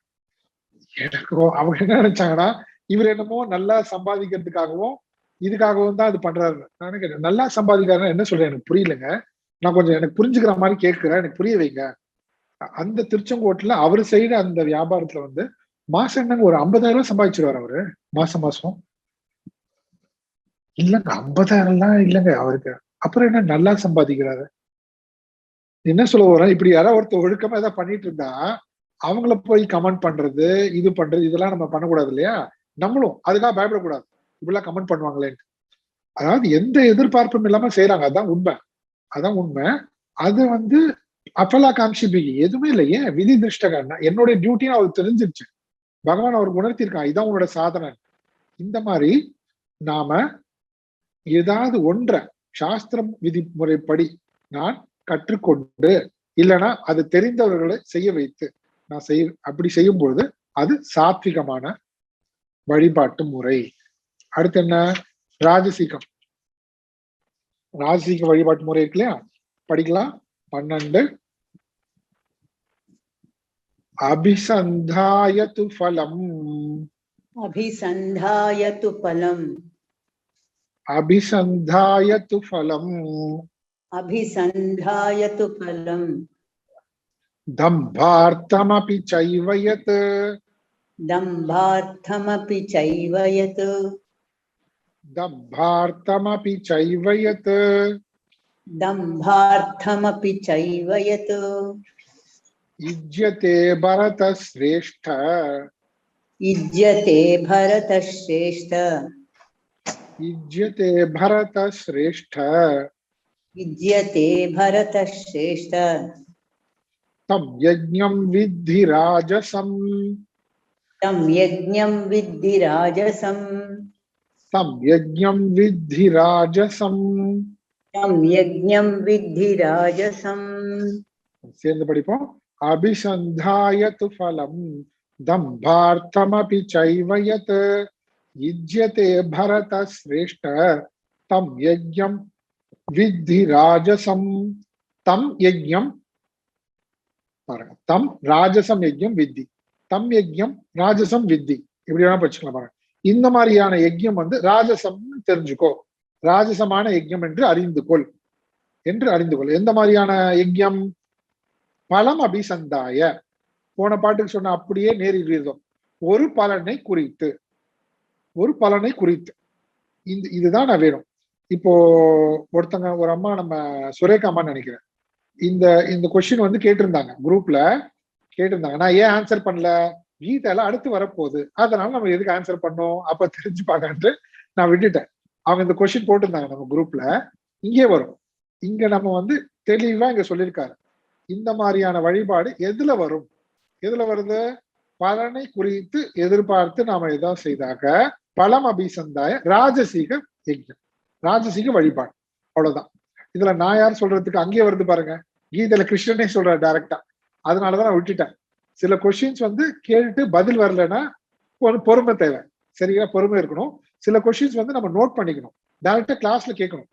எனக்கு அவங்க என்ன நினைச்சாங்கன்னா, இவர் என்னமோ நல்லா சம்பாதிக்கிறதுக்காகவும் இதுக்காகவும் தான் அது பண்றாரு. நான் கேட்டேன், நல்லா சம்பாதிக்காருன்னா என்ன சொல்றேன், எனக்கு புரியலங்க, நான் கொஞ்சம் எனக்கு புரிஞ்சுக்கிற மாதிரி கேட்கிறேன், எனக்கு புரிய வைங்க. அந்த திருச்செங்கோட்டுல அவரு செய்யற அந்த வியாபாரத்துல வந்து மாசம் என்னங்க ஒரு 50,000 சம்பாதிச்சிருவாரு அவரு மாசம் மாசம். இல்லங்க 50,000 எல்லாம் இல்லைங்க அவருக்கு. அப்புறம் என்ன நல்லா சம்பாதிக்கிறாரு. என்ன சொல்ல வர்றேன், இப்படி யாராவது ஒருத்தர் ஒழுக்கமா ஏதாவது பண்ணிட்டு இருந்தா அவங்கள போய் கமெண்ட் பண்றது, இது பண்றது, இதெல்லாம் நம்ம பண்ணக்கூடாது இல்லையா? நம்மளும் அதுக்காக பயப்படக்கூடாது. இப்படிலாம் கமெண்ட் பண்ணுவாங்களேன்னு. அதாவது எந்த எதிர்பார்ப்பும் இல்லாம செய்யறாங்க. அதான் உண்மை. அதான் உண்மை. அது வந்து அஃபலாகாங்ஷி பிகி எதுவுமே இல்லை. ஏன் விதி திருஷ்டகன்னா என்னுடைய டியூட்டின்னு அவருக்கு தெரிஞ்சிருச்சு. பகவான் அவருக்கு உணர்த்திருக்கான். இதான் உன்னோட சாதனை. இந்த மாதிரி நாம ஏதாவது ஒன்றை சாஸ்திரம் விதிமுறைப்படி நான் கற்றுக்கொண்டு இல்லைன்னா அது தெரிந்தவர்களை செய்ய வைத்து நான் அப்படி செய்யும் பொழுது அது சாத்விகமான வழிபாட்டு முறை. அடுத்து என்ன? ராஜசீகம். ராஜசீக வழிபாட்டு முறை இருக்கு இல்லையா? படிக்கலாம். 12 அபிசந்தாயது ஃபலம். அபிசந்தாயது பலம். அபிசந்தாயது ஃபலம். அபிசந்தாயது பலம். தம்பார்த்தமபி சைவயத். தம்பார்த்தமபி சைவயத். தம்பார்த்தமபி சைவயத். தம்பார்த்தமபி சைவயத். யுஜ்யதே பரத ஸ்ரேஷ்ட. யுஜ்யதே பரத ஸ்ரேஷ்ட. யுஜ்யதே பரத ஸ்ரேஷ்ட. யுஜ்யதே பரத ஸ்ரேஷ்ட. தம் யஜ்ஞம் வித்தி ராஜசம். தம் யஜ்ஞம் வித்தி ராஜசம். தம் யஜ்ஞம் வித்தி ராஜசம். தம் யஜ்ஞம் வித்தி ராஜசம். சேர்ந்து படிப்போம். அபிசந்தாயது ஃபலம் தம்பார்த்தமபி சைவயத் யுஜ்யதே பரத ஸ்ரேஷ்ட தம் யஜ்ஞம் வித்தி ராஜசம். தம் யஜ்ஞம் பாருங்க. தம் ராஜசம் யஜ்ஞம் வித்தி. தம் யஜ்ஞம் ராஜசம் வித்தி. இப்படி வேணா படிச்சுக்கலாம் பாருங்க. இந்த மாதிரியான யஜ்ஞம் வந்து ராஜசம் தெரிஞ்சுக்கோ. ராஜசமான யஜ்ஞம் என்று அறிந்து கொள். எந்த மாதிரியான யஜ்ஞம்? பலம் அபிசந்தாய. போன பாட்டுக்கு சொன்ன அப்படியே நேரிடுறோம். ஒரு பலனை குறித்து. ஒரு பலனை குறித்து. இதுதான் நான் வேணும். இப்போ ஒருத்தங்க ஒரு அம்மா, நம்ம சுரேகா அம்மான்னு நினைக்கிறேன், இந்த கொஸ்டின் வந்து கேட்டிருந்தாங்க, குரூப்ல கேட்டிருந்தாங்க. நான் ஏன் ஆன்சர் பண்ணல? கீதையெல்லாம் அடுத்து வரப்போகுது, அதனால நம்ம எதுக்கு ஆன்சர் பண்ணோம், அப்ப தெரிஞ்சுப்பாங்கன்ட்டு நான் விட்டுட்டேன். அவங்க இந்த கொஸ்டின் போட்டிருந்தாங்க நம்ம குரூப்ல. இங்கே வரும். இங்க நம்ம வந்து தெளிவா இங்க சொல்லியிருக்காரு. இந்த மாதிரியான வழிபாடு எதுல வரும்? எதுல வருது? பலனை குறித்து எதிர்பார்த்து நாம ஏதாவது செய்தாக பலம் அபிசந்தாய ராஜசீக யஜ்ஞம், ராஜசீக வழிபாடு. அவ்வளவுதான். இதுல நான் யார் சொல்றதுக்கு? அங்கேயே வருது பாருங்க, கீதையில கிருஷ்ணனே சொல்ற டைரக்டா. அதனாலதான் நான் விட்டுட்டேன். சில கொஸ்டின்ஸ் வந்து கேட்டுட்டு பதில் வரலன்னா ஒரு பொறுமை தேவை. சரியா? பொறுமை இருக்கணும். சில கொஸ்டின்ஸ் வந்து நம்ம நோட் பண்ணிக்கணும், டைரக்டா கிளாஸ்ல கேட்கணும்.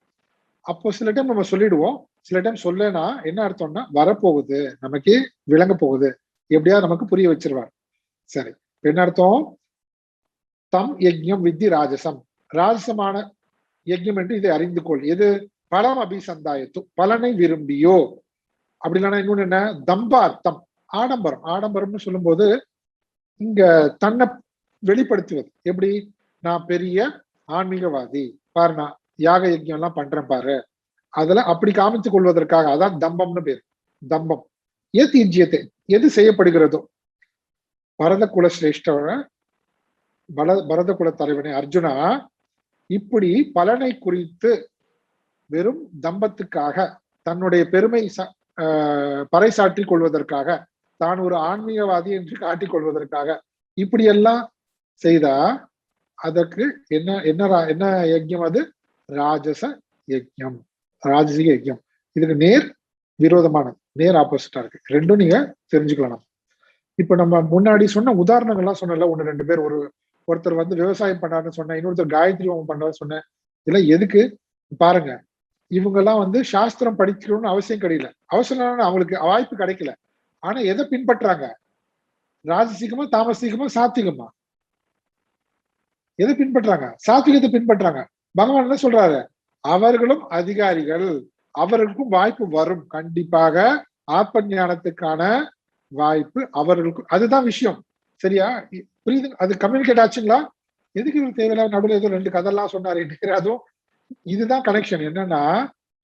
அப்போ சில டைம் நம்ம சொல்லிடுவோம், சில டைம் சொல்லனா என்ன அர்த்தம்னா வரப்போகுது, நமக்கு விளங்க போகுது, எப்படியா நமக்கு புரிய வச்சிருவார். சரி, என்ன அர்த்தம்? தம் யஜ்ஞம் வித்தி ராஜசம், ராஜசமான யஜ்ஞம் என்று இதை அறிந்து கொள். எது? பலம் அபிசந்தாயத்து, பலனை விரும்பியோ. அப்படி இல்லைன்னா இன்னொன்னு என்ன? தம்பார்த்தம், ஆடம்பரம். ஆடம்பரம்னு சொல்லும் போது இங்க தன்னை வெளிப்படுத்துவது. எப்படி? நான் பெரிய ஆன்மீகவாதி பாரு, நான் யாக யஜ்ஞம் எல்லாம் பண்றேன் பாரு, அதுல அப்படி காமித்துக் கொள்வதற்காக. அதான் தம்பம்னு பேர். தம்பம். எது இஜ்யத்தை, எது செய்யப்படுகிறதோ. பரத குல சிரேஷ்ட, பரத குல தலைவனே அர்ஜுனா, இப்படி பலனை குறித்து வெறும் தம்பத்துக்காக, தன்னுடைய பெருமை பறைசாற்றிக் கொள்வதற்காக, தான் ஒரு ஆன்மீகவாதி என்று காட்டிக் கொள்வதற்காக இப்படியெல்லாம் செய்தா அதற்கு என்ன என்ன யஜ்ஞம்? அது ராஜச யஜ்ஞம், ராஜசிக யஜ்ஞம். இதுக்கு நேர் விரோதமானது, நேர் ஆப்போசிட்டா இருக்கு. ரெண்டும் நீங்க தெரிஞ்சுக்கலாம். இப்ப நம்ம முன்னாடி சொன்ன உதாரணங்கள்லாம் சொன்னல, ஒண்ணு ரெண்டு பேர், ஒருத்தர் வந்து விவசாயம் பண்ணாருன்னு சொன்னேன், இன்னொருத்தர் காயத்ரி ஹோமம் பண்றாருன்னு சொன்னேன். இதெல்லாம் எதுக்கு பாருங்க. இவங்க எல்லாம் வந்து சாஸ்திரம் படிக்கணும்னு அவசியம் கிடையாது, அவசரம் அவங்களுக்கு வாய்ப்பு கிடைக்கல. ஆனா எதை பின்பற்றாங்க? ராஜசிகமா, தாமசிகமா, சாத்விகமா? எதை பின்பற்றாங்க? சாத்விகத்தை பின்பற்றாங்க. பகவான் என்ன சொல்றாரு? அவர்களும் அதிகாரிகள், அவர்களுக்கும் வாய்ப்பு வரும். கண்டிப்பாக ஆத்ம ஞானத்துக்கான வாய்ப்பு அவர்களுக்கு, அதுதான் விஷயம். சரியா? புரியுது? அது கம்யூனிகேட் ஆச்சுங்களா? எதுக்கு இவருக்கு தேவையில்லாத நடுவில் ஏதோ 2 கதெல்லாம் சொன்னாரு. அதுவும் இதுதான் கனெக்ஷன். என்னன்னா,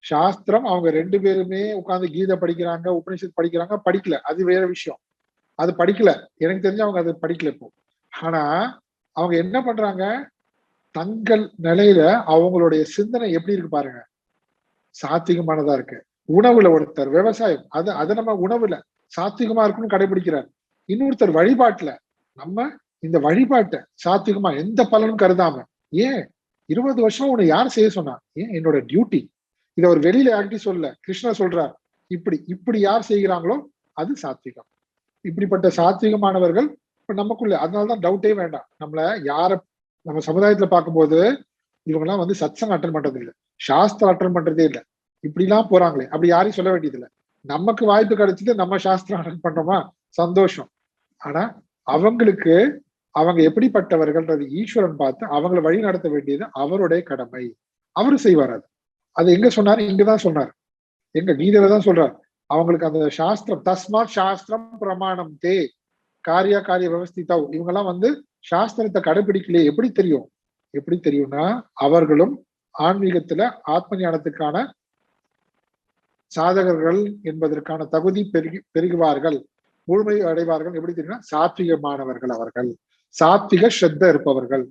சாஸ்திரம் அவங்க 2 பேருமே உட்கார்ந்து கீதை படிக்கிறாங்க, உபனிஷத் படிக்கிறாங்க, படிக்கல. அது வேற விஷயம். அது படிக்கல. எனக்கு தெரிஞ்சு அவங்க அது படிக்கல இப்போ. ஆனா, அவங்க என்ன பண்றாங்க? தங்கள் நிலையில அவங்களுடைய சிந்தனை எப்படி இருக்கு பாருங்க. சாத்விகமானதா இருக்கு. உணவுல ஒருத்தர் விவசாயம், அது நம்ம உணவுல சாத்விகமா இருக்கணும்னு கடைபிடிக்கிறார். இன்னொருத்தர் வழிபாட்டுல, நம்ம இந்த வழிபாட்டை சாத்விகமா எந்த பலனும் கருதாம, ஏன் 20 வருஷம் உன்னை யார் செய்ய சொன்னா? ஏன் என்னோட டியூட்டி. இதை ஒரு வெளியில யார்கிட்ட சொல்ல, கிருஷ்ணர் சொல்றார். இப்படி இப்படி யார் செய்கிறாங்களோ அது சாத்விகம். இப்படிப்பட்ட சாத்விகமானவர்கள் இப்ப நமக்குள்ள, அதனாலதான் டவுட்டே வேண்டாம். நம்மள யார நம்ம சமுதாயத்துல பார்க்கும்போது இவங்க எல்லாம் வந்து சத்சங்கம் அட்டன் பண்றது இல்லை, சாஸ்திரம் அட்டன் பண்றதே இல்லை, இப்படி எல்லாம் போறாங்களே, அப்படி யாரையும் சொல்ல வேண்டியது இல்லை. நமக்கு வாய்ப்பு கிடைச்சது, நம்ம சாஸ்திரம் அட்டன் பண்றோமா, சந்தோஷம். ஆனா அவங்களுக்கு அவங்க எப்படிப்பட்டவர்கள்ன்றது ஈஸ்வரன் பார்த்து அவங்களை வழி நடத்த வேண்டியது அவருடைய கடமை. அவரு செய்வார். அது எங்க சொன்னாரு? இங்கதான் சொன்னார். எங்க கீதையில தான் சொல்றார். அவங்களுக்கு அந்த சாஸ்திரம், தஸ்மாத் சாஸ்திரம் பிரமாணம் தே காரிய விவஸ்திதா, இவங்க எல்லாம் வந்து சாஸ்திரத்தை கடைபிடிக்கலையே, எப்படி தெரியும்? எப்படி தெரியும்னா, அவர்களும் ஆன்மீகத்துல ஆத்ம ஞானத்துக்கான சாதகர்கள் என்பதற்கான தகுதி பெருகுவார்கள், முழுமை அடைவார்கள். எப்படி தெரியும்னா, சாத்விகமானவர்கள் அவர்கள், சாத்விக ஸ்ரத்த இருப்பவர்கள்.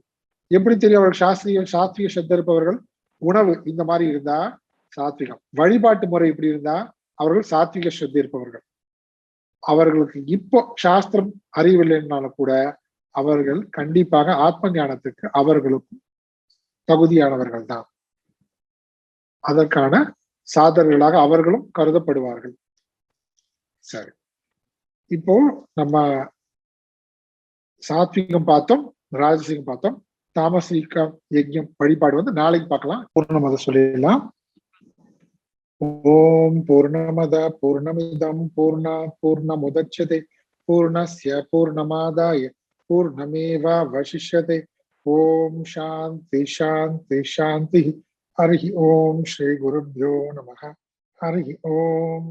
எப்படி தெரியும் அவர்கள் சாத்விக ஸ்ரத்த இருப்பவர்கள்? உணவு இந்த மாதிரி இருந்தா சாத்விகம், வழிபாட்டு முறை இப்படி இருந்தா அவர்கள் சாத்விக ஸ்ரத்த இருப்பவர்கள். அவர்களுக்கு இப்போ சாஸ்திரம் அறிவில்லைன்னாலும் கூட அவர்கள் கண்டிப்பாக ஆத்ம ஞானத்துக்கு அவர்களுக்கும் தகுதியானவர்கள் தான். அதற்கான சாதகர்களாக அவர்களும் கருதப்படுவார்கள். சரி, இப்போ நம்ம சாத்விகம் பார்த்தோம், ராஜசிகம் பார்த்தோம். தாமசிகம் யஜ்யம் வழிபாடு வந்து நாளைக்கு பார்க்கலாம். பூர்ணமத சொல்லிடலாம். ஓம் பூர்ணமத பூர்ணமிதம் பூர்ணாத் பூர்ணமுதச்யதே பூர்ணஸ்ய பூர்ணமாதாய பூர்ணமேவாவசிஷ்யதே. ஓம் சாந்தி சாந்தி சாந்தி. ஹரி ஓம் ஸ்ரீ குருப்யோ நமः. ஹரி ஓம்.